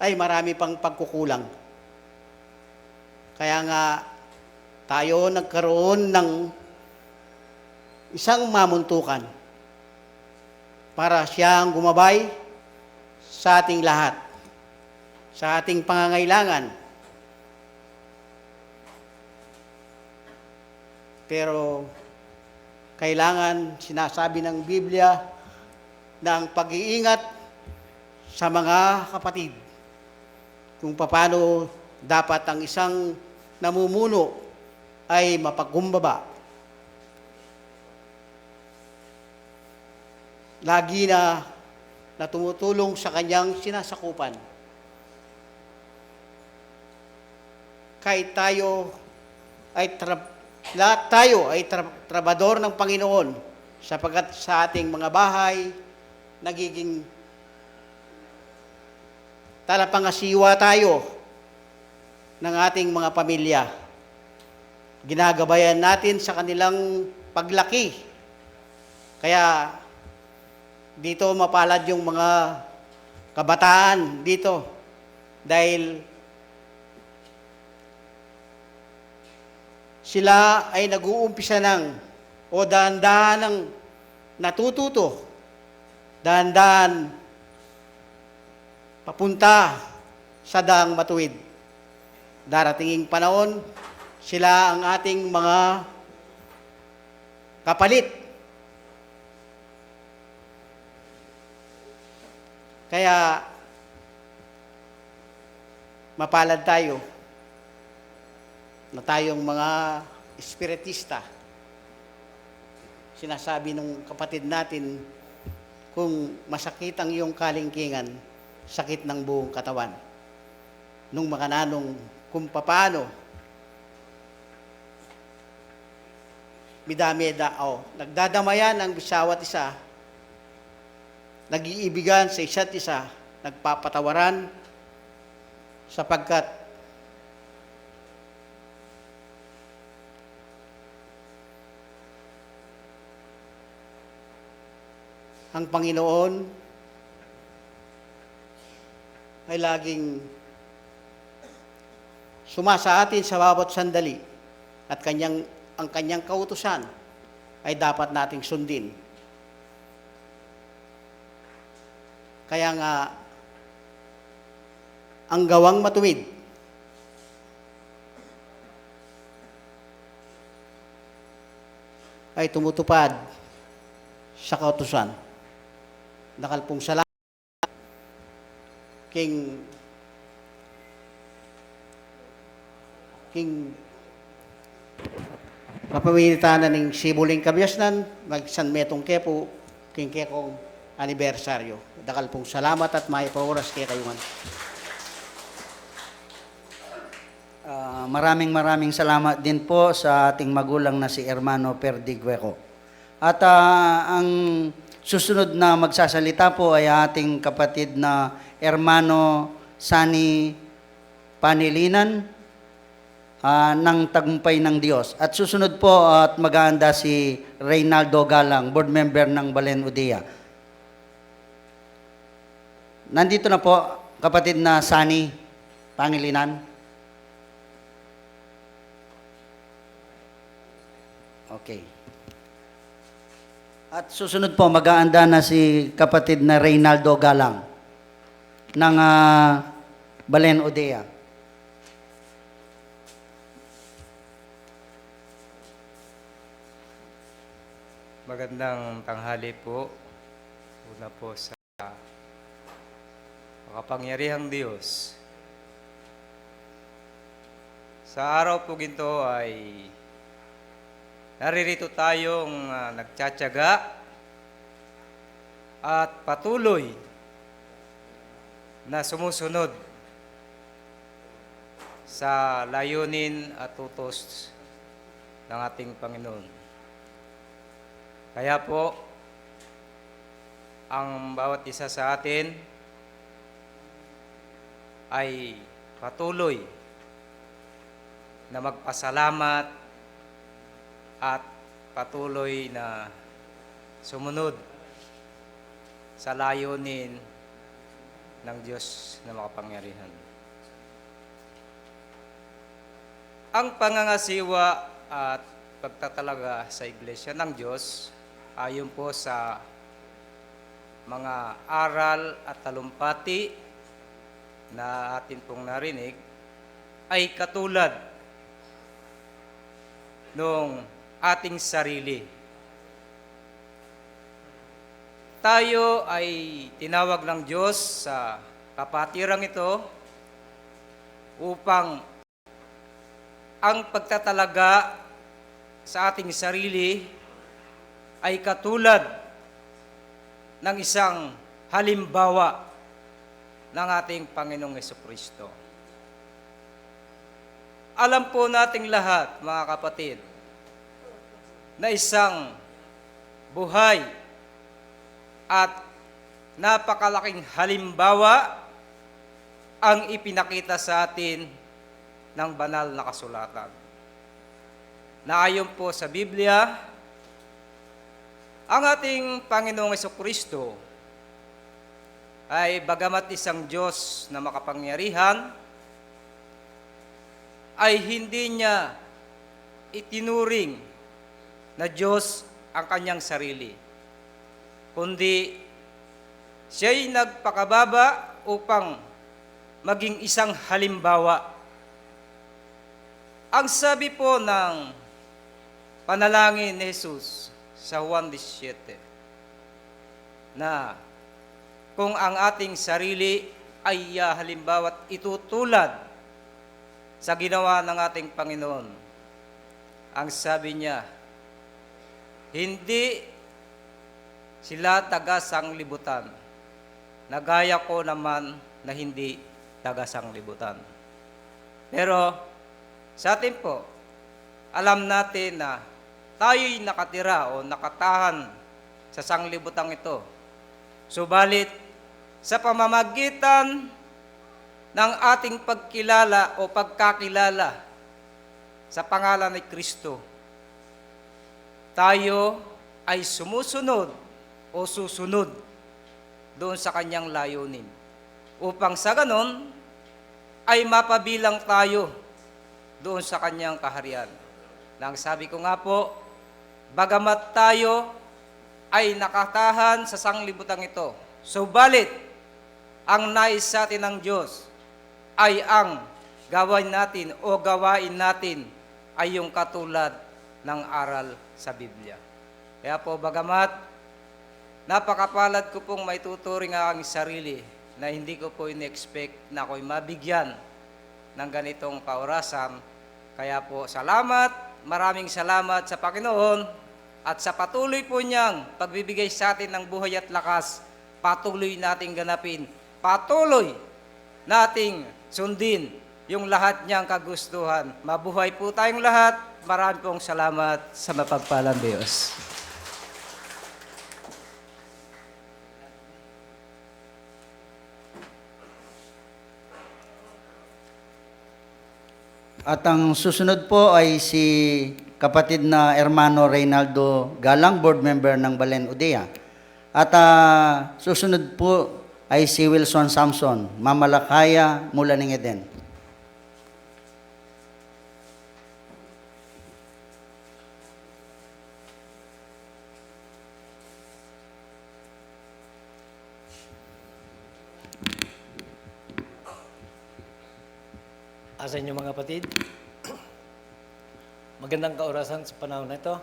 ay marami pang pagkukulang. Kaya nga tayo nagkaroon ng isang mamuntukan para siyang gumabay sa ating lahat, sa ating pangangailangan. Pero kailangan, sinasabi ng Biblia, na ang pag-iingat sa mga kapatid, kung paano dapat ang isang namumuno ay mapagkumbaba. Lagi na tumutulong sa kanyang sinasakupan. Kahit tayo ay lahat tayo ay trabador ng Panginoon, sapagkat sa ating mga bahay nagiging talapangasiwa tayo ng ating mga pamilya. Ginagabayan natin sa kanilang paglaki. Kaya dito mapalad yung mga kabataan dito dahil sila ay nag-uumpisa ng o dahan-dahan ng natututo, dahan-dahan papunta sa daang matuwid. Daratinging panahon, sila ang ating mga kapalit. Kaya mapalad tayo na tayong mga espiritista. Sinasabi ng kapatid natin, kung masakit ang iyong kalingkingan, sakit ng buong katawan. Nung makananong kung paano, nagdadamayan ang bawat isa, nag-iibigan sa isa't isa, nagpapatawaran, sapagkat ang Panginoon ay laging sumasa atin sa bawat sandali at ang kanyang kautusan ay dapat nating sundin. Kaya nga, ang gawang matuwid ay tumutupad sa kautusan. Nakalpong salamat King kapamilitanan ng Sibuling Kabyasnan, magsan metong kepo, king kekong anibersaryo. Dakalpong salamat at may pauras kay kayungan. maraming salamat din po sa ating magulang na si Hermano Perdigueco. At ang susunod na magsasalita po ay ating kapatid na Hermano Sani Panilinan ng Tagumpay ng Diyos. At susunod po at mag-aanda si Reynaldo Galang, board member ng Balen Udea. Nandito na po kapatid na Sani Pangilinan. Okay. At susunod po, mag-aanda na si kapatid na Reynaldo Galang ng Balen Udea. Magandang tanghali po. Una po sa makapangyarihang Diyos. Sa araw po ginto ay naririto tayong nagtsatsaga at patuloy na sumusunod sa layunin at utos ng ating Panginoon. Kaya po, ang bawat isa sa atin ay patuloy na magpasalamat at patuloy na sumunod sa layunin ng Diyos na makapangyarihan. Ang pangangasiwa at pagtatalaga sa Iglesia ng Diyos ayon po sa mga aral at talumpati na atin pong narinig ay katulad nung ating sarili. Tayo ay tinawag ng Diyos sa kapatirang ito upang ang pagtatalaga sa ating sarili ay katulad ng isang halimbawa ng ating Panginoong Jesucristo. Alam po nating lahat, mga kapatid, na isang buhay at napakalaking halimbawa ang ipinakita sa atin ng banal na kasulatan. Na ayon po sa Biblia, ang ating Panginoong Jesucristo ay bagamat isang Diyos na makapangyarihan, ay hindi niya itinuring na Diyos ang kanyang sarili, kundi siya'y nagpakababa upang maging isang halimbawa. Ang sabi po ng panalangin ni Jesus sa Juan 17, na kung ang ating sarili ay halimbawa't itutulad sa ginawa ng ating Panginoon, ang sabi niya, hindi sila taga-sanglibutan, na gaya ko naman na hindi taga-sanglibutan. Pero sa atin po, alam natin na tayo'y nakatira o nakatahan sa sanglibutang ito. Subalit, sa pamamagitan ng ating pagkilala o pagkakilala sa pangalan ni Kristo, tayo ay sumusunod o susunod doon sa kanyang layunin. Upang sa ganon, ay mapabilang tayo doon sa kanyang kaharian. Nang sabi ko nga po, bagamat tayo ay nakatahan sa sanglibutang ito, subalit ang nais sa atin ng Diyos ay ang gawain natin o gawain natin ay yung katulad ng aral sa Biblia. Kaya po, bagamat napakapalad ko pong maituturing ang aking sarili na hindi ko po in-expect na ako'y mabigyan ng ganitong kaorasan. Kaya po, salamat, maraming salamat sa Panginoon at sa patuloy po niyang pagbibigay sa atin ng buhay at lakas, patuloy nating ganapin, patuloy nating sundin yung lahat niyang kagustuhan. Mabuhay po tayong lahat. Marami pong salamat sa mapagpalang Diyos. At ang susunod po ay si kapatid na Hermano Reynaldo Galang, board member ng Balen Udea. At susunod po ay si Wilson Samson, Mamalakaya mula ng Eden. Asa inyo mga kapatid? Magandang kaorasan sa panahon na ito.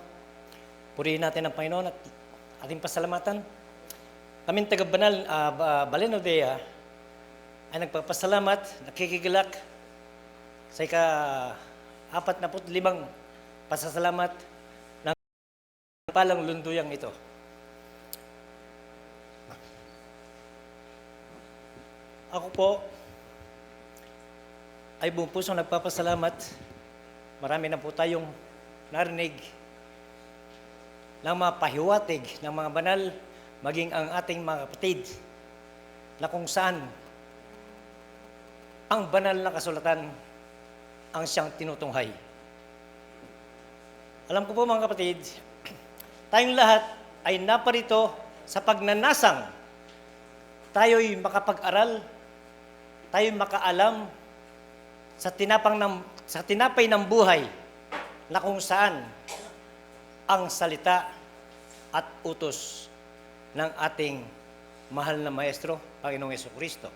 Purihin natin ang Panginoon at ating pasalamatan. Kaming taga-banal, Balen Udea ay nagpapasalamat, nakikigilak sa ika-45 pasasalamat ng palang lunduyang ito. Ako po ay buong pusong nagpapasalamat. Marami na po tayong narinig ng mga pahiwatig ng mga banal, maging ang ating mga kapatid, na kung saan ang banal na kasulatan ang siyang tinutunghay. Alam ko po mga kapatid, tayong lahat ay naparito sa pagnanasang tayo'y makapag-aral, tayo'y makaalam sa tinapay ng buhay na kung saan ang salita at utos ng ating mahal na Maestro, Panginoong Jesucristo.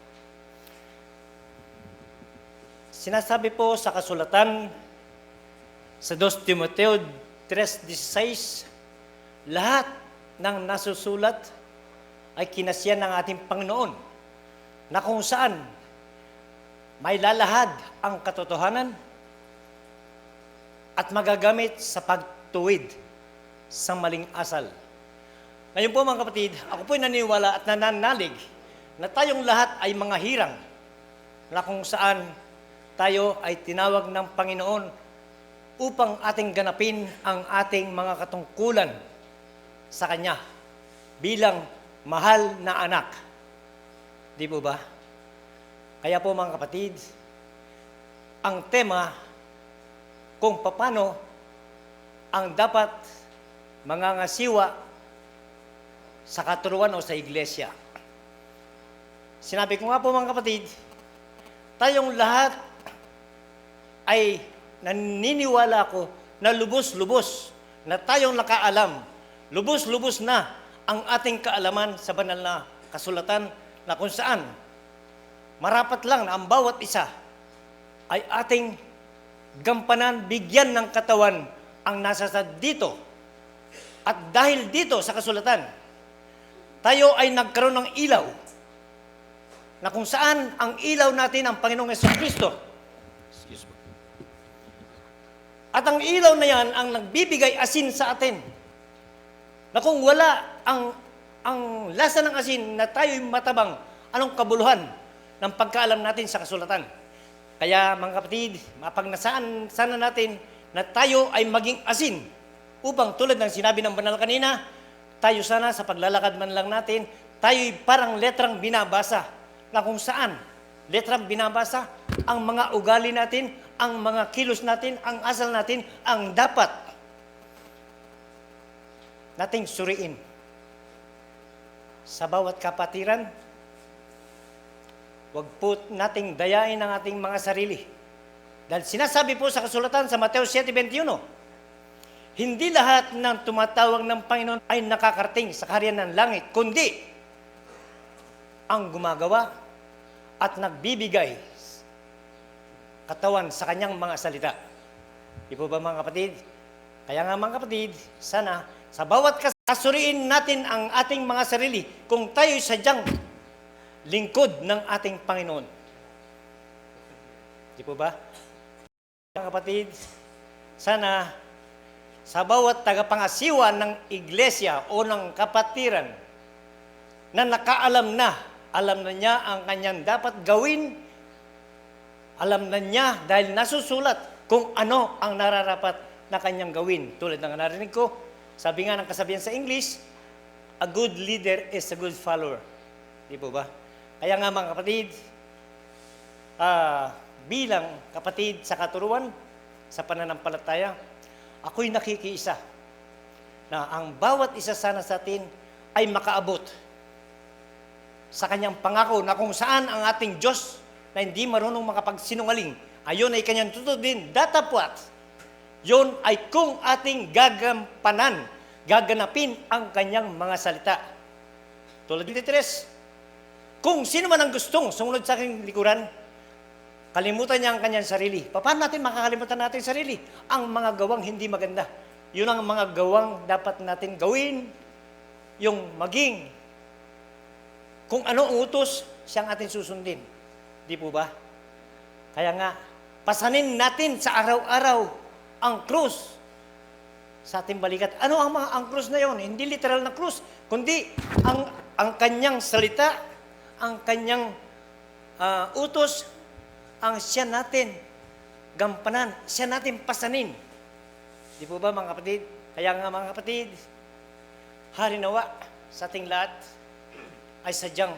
Sinasabi po sa kasulatan sa 2 Timoteo 3:16, lahat ng nasusulat ay kinasiyan ng ating Panginoon na kung saan may lalahad ang katotohanan at magagamit sa pagtuwid sa maling asal. Ngayon po mga kapatid, ako po'y naniwala at nananalig na tayong lahat ay mga hirang na kung saan tayo ay tinawag ng Panginoon upang ating ganapin ang ating mga katungkulan sa Kanya bilang mahal na anak. Di po ba? Kaya po mga kapatid, ang tema kung paano ang dapat mangangasiwa sa katuruan o sa iglesia. Sinabi ko nga po mga kapatid, tayong lahat ay naniniwala ko na lubos-lubos na tayong nakaalam, lubos-lubos na ang ating kaalaman sa banal na kasulatan na kung saan marapat lang na ang bawat isa ay ating gampanan, bigyan ng katawan ang nasasad dito. At dahil dito sa kasulatan, tayo ay nagkaroon ng ilaw na kung saan ang ilaw natin ang Panginoong Jesucristo. At ang ilaw na yan ang nagbibigay asin sa atin. Na kung wala ang lasa ng asin na tayo'y matabang, anong kabuluhan ng pagkaalam natin sa kasulatan. Kaya mga kapatid, mapagnasaan sana natin na tayo ay maging asin upang tulad ng sinabi ng banal kanina, tayo sana sa paglalakad man lang natin, tayo'y parang letrang binabasa na kung saan letrang binabasa ang mga ugali natin, ang mga kilos natin, ang asal natin, ang dapat nating suriin sa bawat kapatiran. Huwag po nating dayain ang ating mga sarili. Dahil sinasabi po sa kasulatan sa Mateo 7:21, hindi lahat ng tumatawag ng Panginoon ay nakakarating sa kaharian ng langit, kundi ang gumagawa at nagbibigay katawan sa kanyang mga salita. Di po ba mga kapatid? Kaya nga mga kapatid, sana sa bawat kasuriin natin ang ating mga sarili kung tayo'y sadyang lingkod ng ating Panginoon. Di po ba? Mga kapatid, sana sa bawat tagapangasiwa ng iglesia o ng kapatiran na nakaalam na, alam na niya ang kanyang dapat gawin Alam na niya dahil nasusulat kung ano ang nararapat na kanyang gawin. Tulad ng narinig ko, sabi nga ng kasabihan sa English, a good leader is a good follower. Di po ba? Kaya nga mga kapatid, bilang kapatid sa katuruan, sa pananampalataya, ako'y nakikiisa na ang bawat isa sana sa atin ay makaabot sa kanyang pangako na kung saan ang ating Diyos na hindi marunong makapagsinungaling, ayon ay kanyang tutudin, datapwat, yun ay kung ating gaganapin ang kanyang mga salita. Tulad 23, kung sino man ang gustong sumunod sa aking likuran, kalimutan niya ang kanyang sarili. Paano natin makakalimutan natin sarili? Ang mga gawang hindi maganda. Yun ang mga gawang dapat natin gawin, yung maging kung ano ang utos, siyang atin susundin. Di po ba? Kaya nga, pasanin natin sa araw-araw ang krus sa ating balikat. Ano ang krus na yon? Hindi literal na krus, kundi ang kanyang salita, ang kanyang utos, ang siya natin gampanan, siya natin pasanin. Di po ba mga kapatid? Kaya nga mga kapatid, harinawa sa ating lahat ay sadyang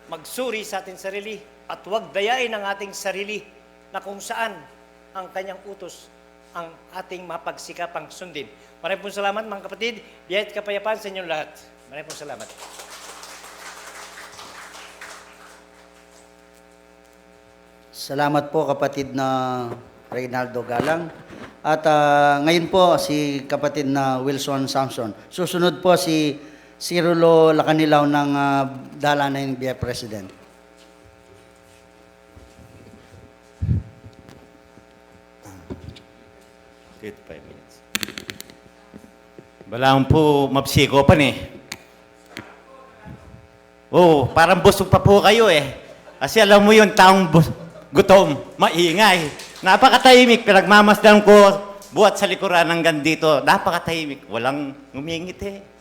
magsuri sa ating sarili at huwag dayain ang ating sarili na kung saan ang kanyang utos ang ating mapagsikapang sundin. Maraming pong salamat mga kapatid. Biyaya at kapayapaan sa inyong lahat. Maraming pong salamat. Salamat po kapatid na Reynaldo Galang. At ngayon po si kapatid na Wilson Samson. Susunod po si Cirulo Lacanilaw ng Dalanan Via President. Good, 5 minutes. Balang po mapsiko pa ni. Oh, parang busog pa po kayo eh. Kasi alam mo yung taong gutom, maingay. Napakatahimik, pinagmamasdan ko buhat sa likuran hanggang dito. Napakatahimik, walang ngumingiti.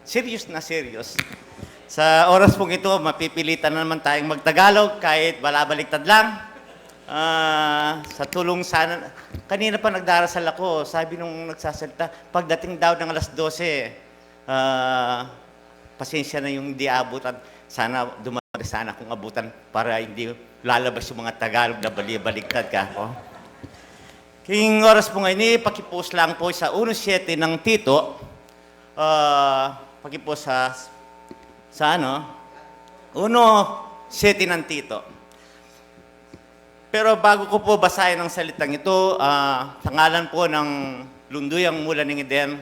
Serious na serious. Sa oras pong ito, mapipilitan na naman tayong magtagalog kahit balabaliktad lang. Sa tulong sana, kanina pa nagdarasal ako, sabi nung nagsasalita, pagdating daw ng alas 12, pasensya na yung hindi abutan. Sana dumari sana kung abutan para hindi lalabas yung mga Tagalog na balibaligtad ka. Oh. King oras po ngayon, pakipost lang po sa 1.7 ng Tito. Pakipost sa ano? 1.7 ng Tito. Pero bago ko po basahin ang salitang ito, sa ngalan po ng Lunduyang Mula ng Eden,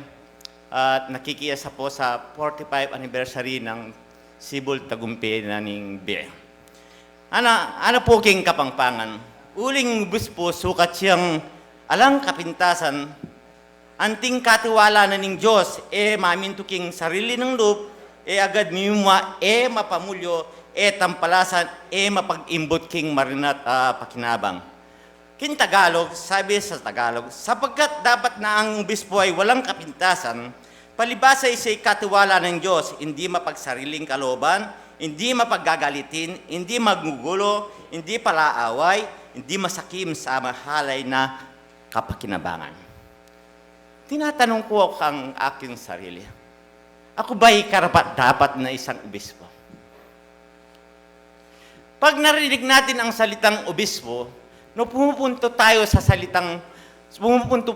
at nakikiyasa po sa 45th anniversary ng Sibol Tagumpay na ning B. Ano po king kapangpangan? Uling bus po sukat siyang alang kapintasan, anting katiwala na ning Diyos, maminto king sarili ng loob, agad miyuma, mapamulyo, tampalasan, mapag-imbot king marinat pakinabang. King Tagalog, sabi sa Tagalog, sapagkat dapat na ang bispo ay walang kapintasan, palibasa ay katiwala ng Diyos, hindi mapagsariling kalooban, hindi mapaggagalitin, hindi magugulo, hindi palaaway, hindi masakim sa mahalay na kapakinabangan. Tinatanong ko ang aking sarili, ako ba'y karapat dapat na isang obispo? Pag narinig natin ang salitang obispo, no, pumupunto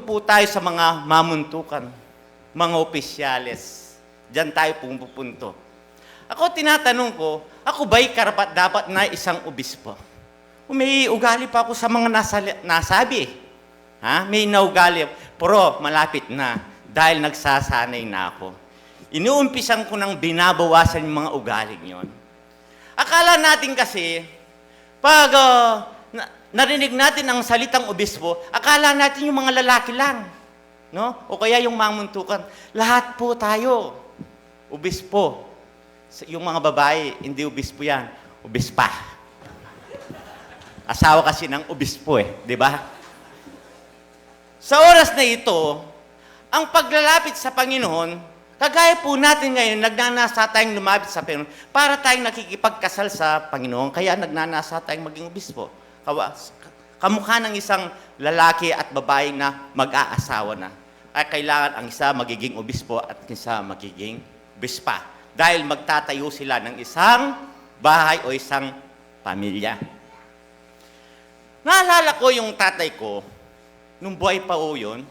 po tayo sa mga mamuntukan, mga opisyales. Diyan tayo pumupunto. Ako tinatanong ko, ako ba'y karapat dapat na isang obispo? May ugali pa ako sa mga nasabi. May naugali, pero malapit na dahil nagsasanay na ako. Inuumpisan ko nang binabawasan yung mga ugaling yon. Akala natin kasi, pag narinig natin ang salitang obispo, akala natin yung mga lalaki lang. No? O kaya yung mamuntukan. Lahat po tayo, obispo. Yung mga babae, hindi obispo yan, obispa. Asawa kasi ng obispo di ba? Sa oras na ito, ang paglalapit sa Panginoon, Kagaya po natin ngayon, nagnanasa tayong lumapit sa Panginoon para tayong nakikipagkasal sa Panginoon. Kaya nagnanasa tayong maging obispo. Kamukha ng isang lalaki at babae na mag-aasawa na. Ay kailangan ang isa magiging obispo at isa magiging bispa. Dahil magtatayo sila ng isang bahay o isang pamilya. Naalala ko yung tatay ko, nung buhay pa o yun,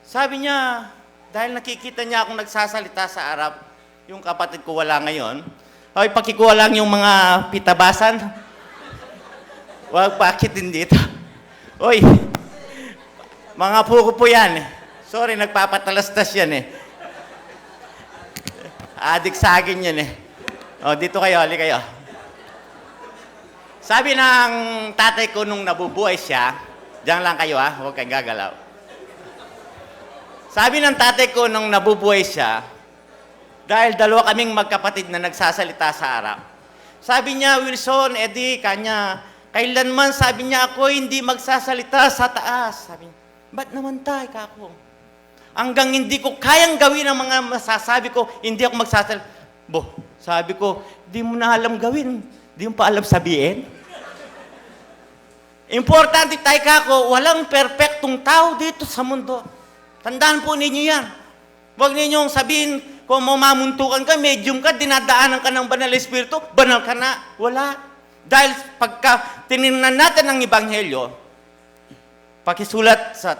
sabi niya, dahil nakikita niya akong nagsasalita sa Arab, yung kapatid ko wala ngayon, ay pakikuha lang yung mga pitabasan. Huwag pakitin dito. Oy, mga puko po yan. Sorry, nagpapatalastas yan eh. Adik sa akin yan eh. O, dito kayo, hali kayo. Sabi ng tatay ko nung nabubuhay siya, diyan lang kayo ha, huwag kayong gagalaw. Sabi ng tatay ko nung nabubuhay siya, dahil dalawa kaming magkapatid na nagsasalita sa Arab. Sabi niya, Wilson, Eddie, kanya, kailanman sabi niya ako hindi magsasalita sa taas. Sabi niya, ba't naman tayo kako? Hanggang hindi ko kayang gawin ang mga masasabi ko, hindi ako magsasalita. Sabi ko, di mo na alam gawin. Di mo pa alam sabihin. Importante tayo kako, walang perpektong tao dito sa mundo. Tandaan po ninyo yan. Huwag ninyong sabihin, kung mamamuntukan ka, medium ka, dinadaanan ka ng banal na espiritu, banal ka na. Wala. Dahil pagka tinignan natin ang Ebanghelyo, pakisulat sa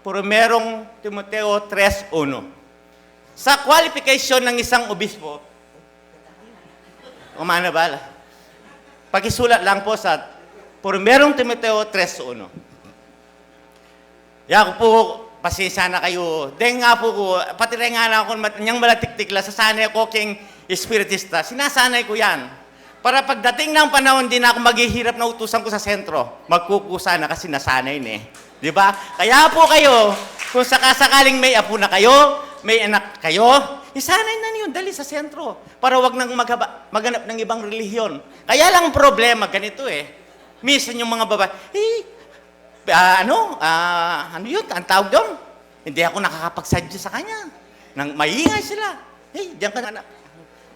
1 Timoteo 3:1. Sa qualification ng isang obispo, umana ba? Pakisulat lang po sa 1 Timoteo 3:1. Yan po, pasensya na kayo. Dahil nga po ko, pati rin nga na ako, niyang malatiktik lang, sasanay ako king espiritista. Sinasanay ko yan. Para pagdating ng panahon, di na ako maghihirap na utusan ko sa sentro. Magkukusa na kasi nasanay na eh. Di ba? Kaya po kayo, kung sakasakaling may apo na kayo, may anak kayo, isanay na niyo, dali sa sentro. Para wag nang maganap ng ibang relihiyon. Kaya lang ang problema, ganito eh. Minsan yung mga babae, ano yun? Ang tawag doon? Hindi ako nakakapagsadya sa kanya. Nang maingay sila. Diyan ka na.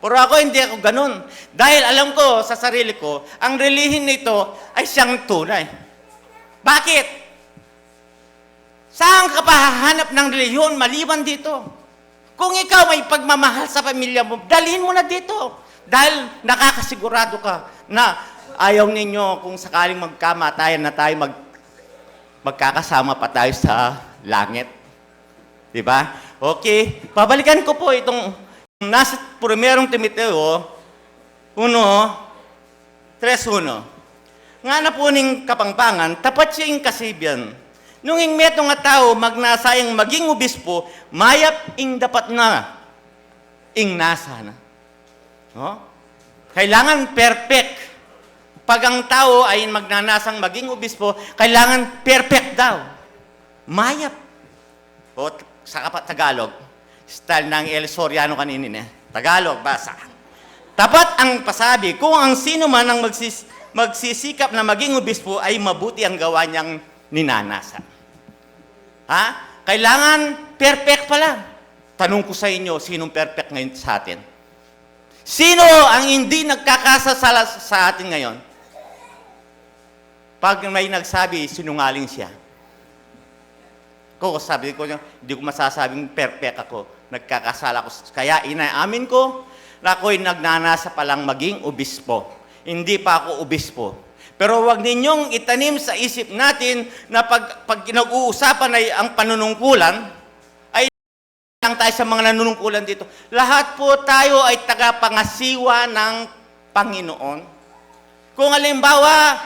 Pero ako, hindi ako ganun. Dahil alam ko sa sarili ko, ang relihin nito ay siyang tunay. Bakit? Saan ka pa hahanap ng relihiyon maliban dito? Kung ikaw may pagmamahal sa pamilya mo, dalhin mo na dito. Dahil nakakasigurado ka na ayaw ninyo kung sakaling magkamatayan na tayo magkakasama pa tayo sa langit. Diba? Okay. Pabalikan ko po itong nasa 1 Timoteo 1:3:1. Nga na po ning kapangpangan, tapat siya yung kasibyan. Nung ing meto nga tao, magnasayang maging obispo, mayap ing dapat na, ing nasa na. No? Kailangan perfect. Pag ang tao ay magnanasang maging obispo, kailangan perfect daw. Mayap. O sa Tagalog, style ng El Soriano kaninin eh. Tagalog, basa. Tapat ang pasabi, kung ang sino man ang magsisikap na maging obispo ay mabuti ang gawa niyang ninanasa. Ha? Kailangan perfect pala. Tanong ko sa inyo, sinong perfect ngayon sa atin? Sino ang hindi nagkakasasala sa atin ngayon? Pag may nagsabi, sinungaling siya. Sabi ko, hindi ko masasabing perfect ako. Nagkakasala ako. Kaya inaamin ko na ako'y nagnanasa palang maging obispo. Hindi pa ako obispo. Pero huwag ninyong itanim sa isip natin na pag pinag-uusapan ay ang panunungkulan, ay lang tayo sa mga nanunungkulan dito. Lahat po tayo ay tagapangasiwa ng Panginoon. Kung halimbawa,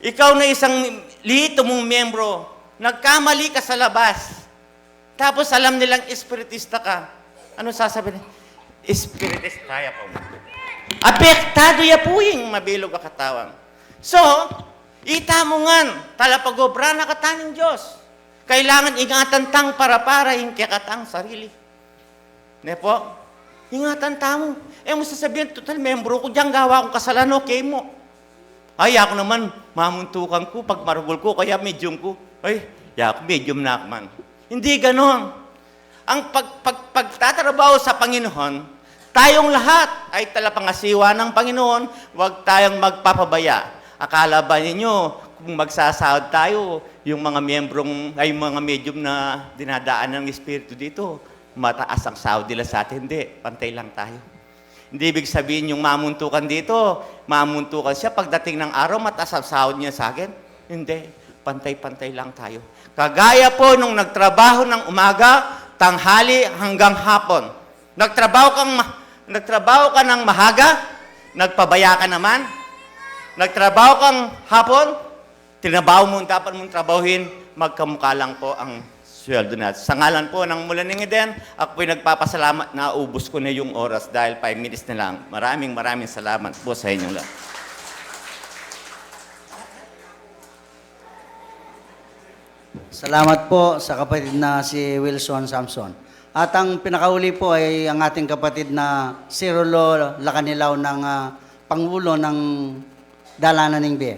ikaw na isang lihito mong miyembro, nagkamali ka sa labas, tapos alam nilang espiritista ka, ano sasabihin? Espiritista kaya po. Apektado ya po yung mabilog ka katawan. So, ita mo nga, talapagobra na kataning Diyos. Kailangan ingatan tang para yung kikatang sarili. Ne po? Ingatan tamo. Mo sasabihin, total, membro ko dyan, gawa kong kasalanan, okay mo. Ay, ako naman, mamuntukan ko, pag marugol ko, kaya medium ko. Ay, ako medium na man. Hindi ganon. Ang pagtatrabaho sa Panginoon, tayong lahat ay talapangasiwa ng Panginoon, huwag tayong magpapabaya. Akala ba ninyo, kung magsasahod tayo, yung mga mga medium na dinadaan ng Espiritu dito, mataas ang sahod nila sa atin? Hindi, pantay lang tayo. Hindi ibig sabihin yung mamuntukan dito, mamuntukan siya, pagdating ng araw, mataas ang sahod niya sa akin? Hindi, pantay-pantay lang tayo. Kagaya po nung nagtrabaho ng umaga, tanghali hanggang hapon. Nagtrabaho ka ng mahaga, nagpabaya ka naman. Nagtrabaho kang hapon, tinabaho mo, dapat mong trabahuhin, magkamukha lang po ang sweldo natin. Sa ngalan po ng Mula ng Eden, ako po'y nagpapasalamat na ubos ko na yung oras dahil 5 minutes na lang. Maraming salamat po sa inyong lahat. Salamat po sa kapatid na si Wilson Samson. At ang pinakauli po ay ang ating kapatid na si Rolo Lacanilaw ng Pangulo ng Dalanan ng Bie.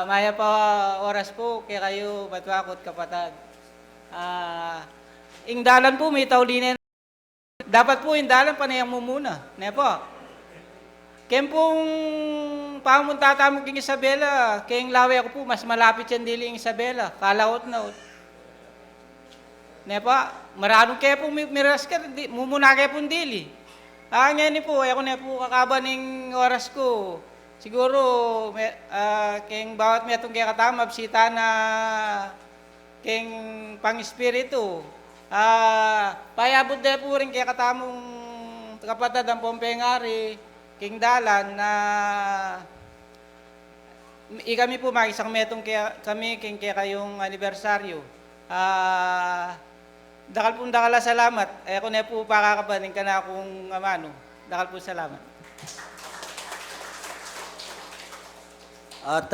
Maya pa oras po, kaya kayo batwakot kapatad. Ing dalan po may taulinin. Dapat po yung dalan panayang mo muna. Ne po. Kaya pong pamunta tamo king Isabela, kaya laway ako po, mas malapit yan dili yung Isabela. Kalaot na. Ne po, maraming kaya po miras ka, mumuna kaya po dili. Ngayon po, ako na po kakaba ng oras ko. Siguro, kaya bawat may itong kaya katama, bisita na kaya pang-espiritu. Payabot na po rin kaya katamong kapatid ang Pompengari, king dalan na kami po makisang metong kami king kaya kayong anibersaryo. Dakal po dakala salamat. Ako na po pakakabanin ka na akong amano. Dakal po salamat. At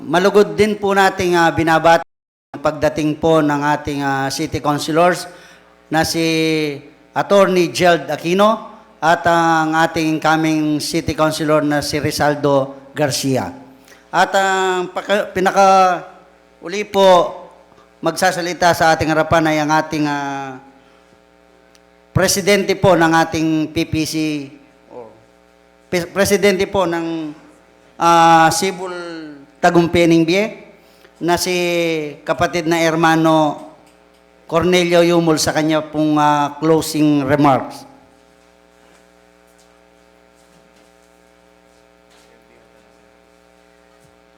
malugod din po nating binabati ang pagdating po ng ating city councilors na si Attorney Geld Aquino at ang ating incoming city councilor na si Rizaldo Garcia. At ang pinaka-uli po magsasalita sa ating harapan ay ang ating presidente po ng ating PPC, presidente po ng Sibol Tagumpay Bie, na si kapatid na Hermano Cornelio Yumol sa kanya pong closing remarks.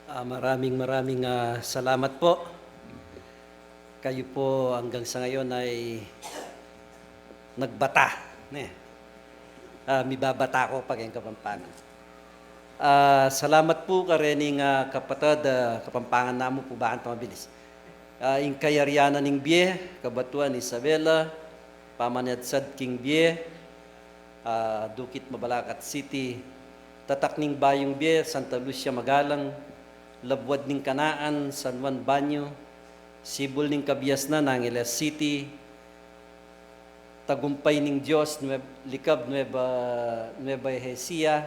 Maraming salamat po. Kayo po hanggang sa ngayon ay nagbata. Mibabata ko pag yung Kapampangan. Salamat po karening kapatid, Kapampangan namo po baan pamabilis. Ing kayarianan ng Bie, Kabatuan Isabela, Pamanadsad King Bie, Dukit Mabalacat City, Tatak ning Bayong Bie, Santa Lucia Magalang, Labwad ning Kanaan, San Juan Banyo, Sibol ning Kabiasnan, Angeles City, Tagumpay ning Diyos, Likab, Nueva Ecija,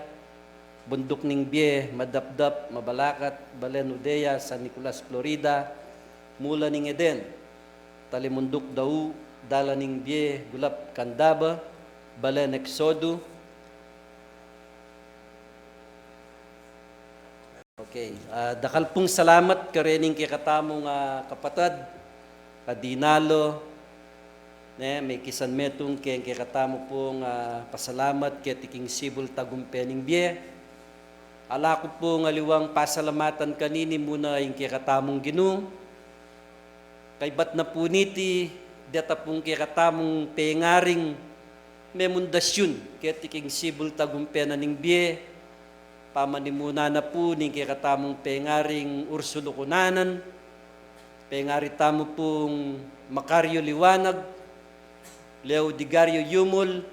Bundok ning Bie, Madapdap, Mabalacat, Balen Udea, San Nicolas, Florida, Mula ning Eden, Talimundok Dau, Dala ning Bie, Gulap, Candaba, Balen Exodo. Okay, dakal pong salamat karening kay katamong kapatid, Kadinalo, may kisan metong kay katamo pong pasalamat kay tiking Sibol Tagumpay ning Bie. Ala ko po ngaliwang pasalamatan kanini muna yung kay katamong Ginoo. Kay bat na po niti, deta pong kay katamong pengaring may mundasyon kay tiking Sibol Tagumpay na ning Bie. Pamanimuna na po ni kay katamong pengaring Ursulo Kunanan, pengari tamo pong Macario Liwanag, Leo Digario Yumol,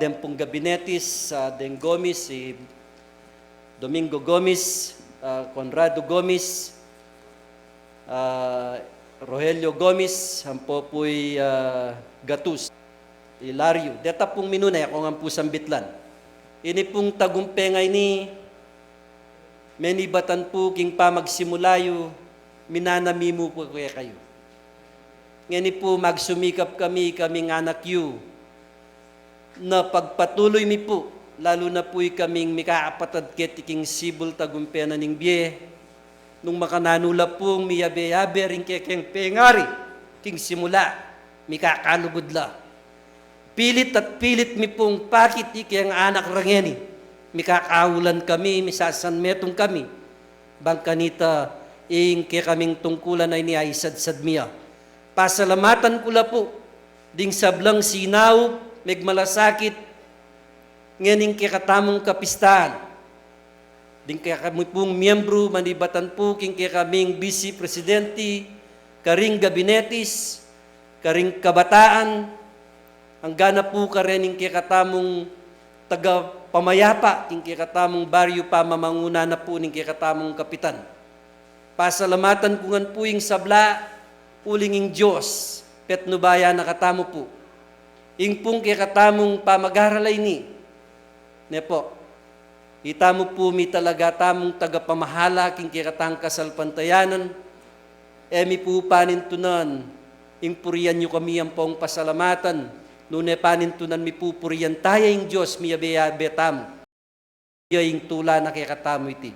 Dempong Gabinetis, Deng Gomis, si Domingo Gomis, Conrado Gomis, Rogelio Gomis, hampo po'y Gatus, Hilario. Deta pong minunay, ako nga po sambitlan. ini pong tagumpengay ni menibatan po king pamagsimulayo, minanamimu po kaya kayo. Ngayon po magsumikap kaming anak yu, na pagpatuloy mi po, lalo na po kaming mikaapatad ketiking sibol tagumpena ning biye, nung makananula pong miyabe-yabe rin kekeng pengari, king simula, mikakalugod la. Pilit at pilit mi pong pakit ikeng anak rangeni, mikakaulan kami, misasanmetong kami, bangkanita, ing kaya kaming tungkulan ay ni Aisad Miya. Pasalamatan ko la po, ding sablang sinaw, megmalasakit, nganing kaya katamong kapistahan, ding kaya kami pong miyembro, manibatan po, king kaya kaming vice presidente, karing gabinetis, karing kabataan, ang gana po ka rin yung kikatamong taga-pamayapa, yung kikatamong baryo pa mamanguna na po yung kikatamong kapitan. Pasalamatan ko nga po yung sabla, uling yung Diyos, petnubaya nakatamo po. Yung pong kikatamong pamagaralay ni, ne po, itamo po mi talaga tamong taga-pamahala, yung kikatang kasalpantayanan, emi po panintunan, yung puriyan nyo kami ang pong pasalamatan, nune panintunan mi pupuriyan tayo yung Diyos miyabe-yabetam. Yung tula na kay katamo iti.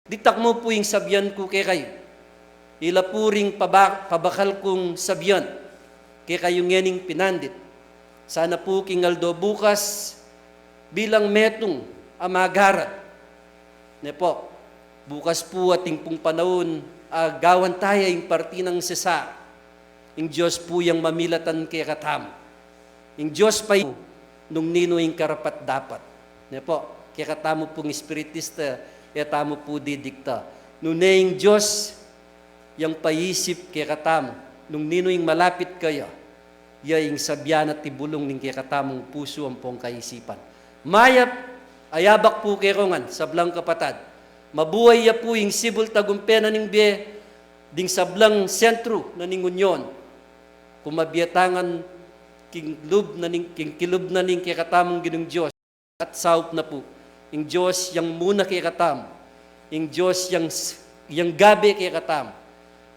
Ditak mo po yung sabyan ko kay kayo. Ila puring pabakal kong sabyan kay kayo ngening pinandit. Sana po kingaldo bukas bilang metong amagarat. Ne po, bukas po ating pong panahon gawan tayo yung parti ng sesa. Yung Diyos po yung mamilatan kay katamo. Yung Diyos pa nung nino yung karapat dapat. Ne po, kaya katamo pong espiritista, kaya tamo po didikta. Nung yung Diyos, yung paisip kaya katamo, nung nino yung malapit kaya, yung sabyan at tibulong ng kaya katamong puso ang pong kaisipan. Mayap, ayabak po kaya kongan, sablang kapatad. Mabuhay ya po yung sibol tagumpena ng biye, ding sablang sentro na ningunyon. Kumabiyatangan king kilub na ning kay katamong ginong Diyos at saup na po. Yung Diyos yang muna kay katam. Yung Diyos yang gabi kay katam.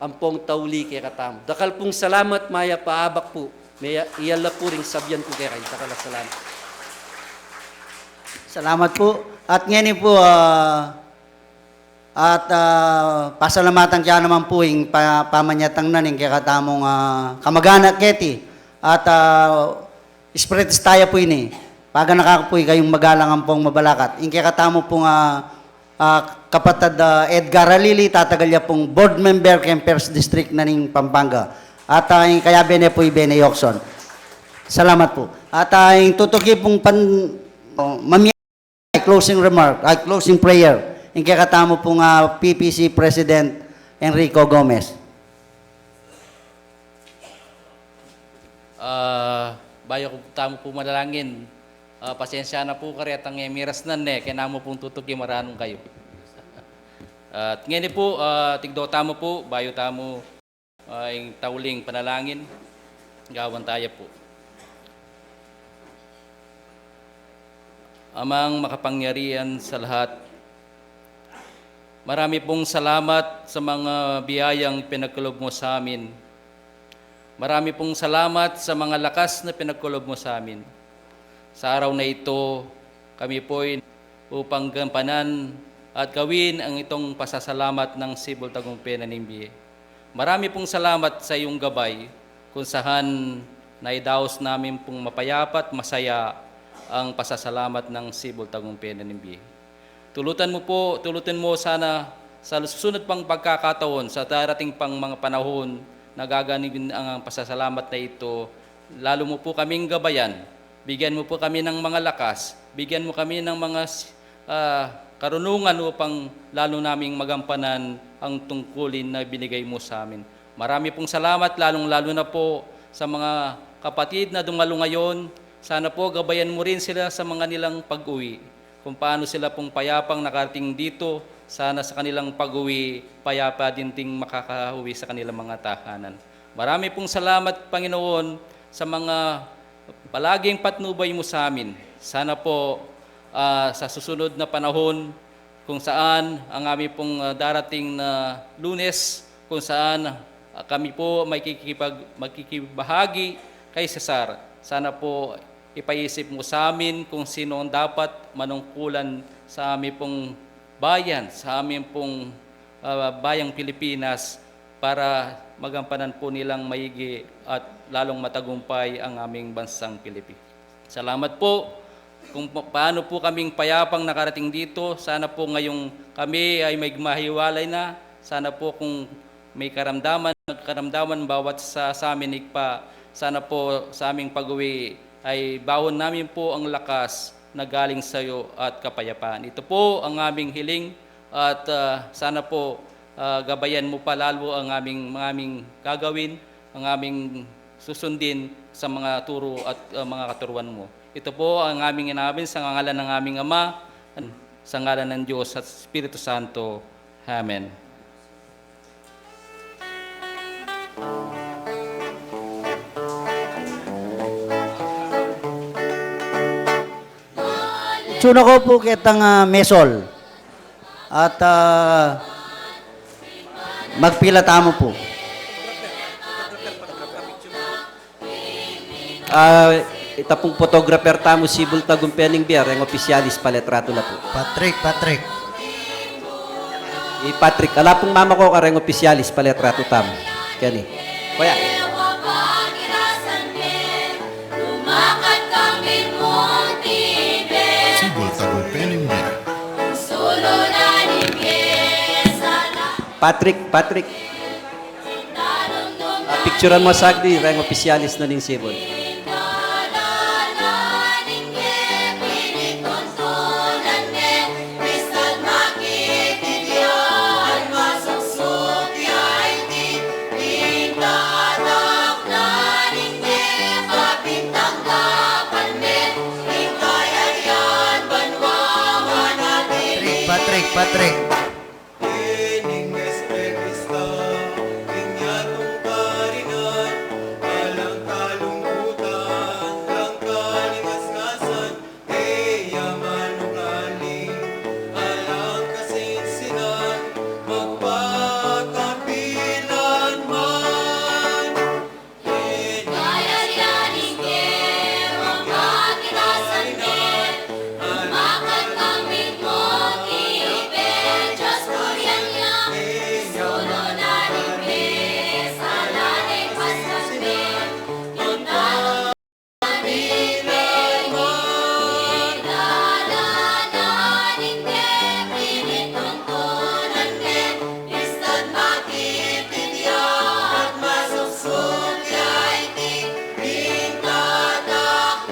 Ampong tauli kay katam. Dakal pong salamat maya paabak po. May iyala po ring sabyan po kay kayo. Dakal salamat. Salamat po. At ngayon po, pasalamatan kaya naman po yung pamanyatang naning kaya katamong kamag-anak keti. At Espiritus tayo po ini. Paga nakakapoy kayong magalang ang pong mabalakat. Yung kaya katamo pong kapatid Edgar Alili, tatagal pong board member kay First District na ning Pampanga. At yung kaya bene po Bene Yokson. Salamat po. At yung tutuki pong closing remark, closing prayer. Yung kaya katamo pong PPC President Enrico Gomez. Bayo ko tamo po manalangin. Pasensya na po karet ang emiras nan kaya namo pong tutuki maranong kayo. At ngayon po, tigdo tamo po, bayo tamo yung tauling panalangin. Gawan tayo po. Amang makapangyarihan sa lahat, marami pong salamat sa mga biyayang pinagkulob mo sa amin. Marami pong salamat sa mga lakas na pinagkulob mo sa amin. Sa araw na ito, kami po'y upang gampanan at gawin ang itong pasasalamat ng Sibol Tagumpay na Nimbiye. Marami pong salamat sa iyong gabay kung saan naidaos namin pong mapayapat, masaya ang pasasalamat ng Sibol Tagumpay na Nimbiye. Tulutan mo sana sa susunod pang pagkakataon sa darating pang mga panahon na gaganin ang pasasalamat na ito, lalo mo po kaming gabayan, bigyan mo po kami ng mga lakas, bigyan mo kami ng mga karunungan upang lalo naming magampanan ang tungkulin na binigay mo sa amin. Marami pong salamat, lalong-lalo na po sa mga kapatid na dumalo ngayon. Sana po gabayan mo rin sila sa mga nilang pag-uwi. Kung paano sila pong payapang nakarating dito, sana sa kanilang pag-uwi, payapa din ting makakauwi sa kanilang mga tahanan. Marami pong salamat, Panginoon, sa mga palaging patnubay mo sa amin. Sana po sa susunod na panahon kung saan ang aming pong darating na Lunes, kung saan kami po magkikibahagi kay Cesar. Sana po ipaisip mo sa amin kung sino ang dapat manungkulan sa aming pong bayan, sa aming pong bayang Pilipinas para magampanan po nilang maigi at lalong matagumpay ang aming bansang Pilipinas. Salamat po kung paano po kaming payapang nakarating dito. Sana po ngayong kami ay may mahiwalay na. Sana po kung may karamdaman bawat sa amin higpa, sana po sa aming pag-uwi ay bawon namin po ang lakas na galing sa iyo at kapayapaan. Ito po ang aming hiling at sana po gabayan mo pa lalo ang aming gagawin, ang aming susundin sa mga turo at mga katuruan mo. Ito po ang aming inamin sa ngalan ng aming Ama, sa ngalan ng Diyos at Espiritu Santo. Amen. Suno ko po kitang mesol. At magpila tamo po. Ita pong photographer tamo Sibol Tagumpening Biar, ang opisyalis paletrato na po. Patrick. Patrick, ala pong mama ko kareng opisyalis paletrato tamo. Kani. Kuya. Sibol Tagumpening Biar. Patrick. Picturean mo sagdi, reng opisyalis na ning Sibol. Patrick.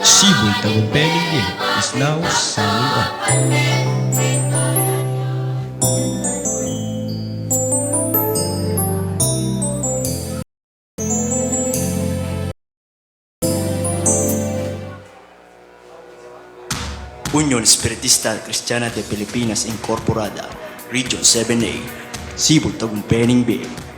Sibol Tagumpening Biar is now signing off. Unión Espiritista Cristiana de Pilipinas Incorporada, Region 7A, Sibol Tagumpening Biar.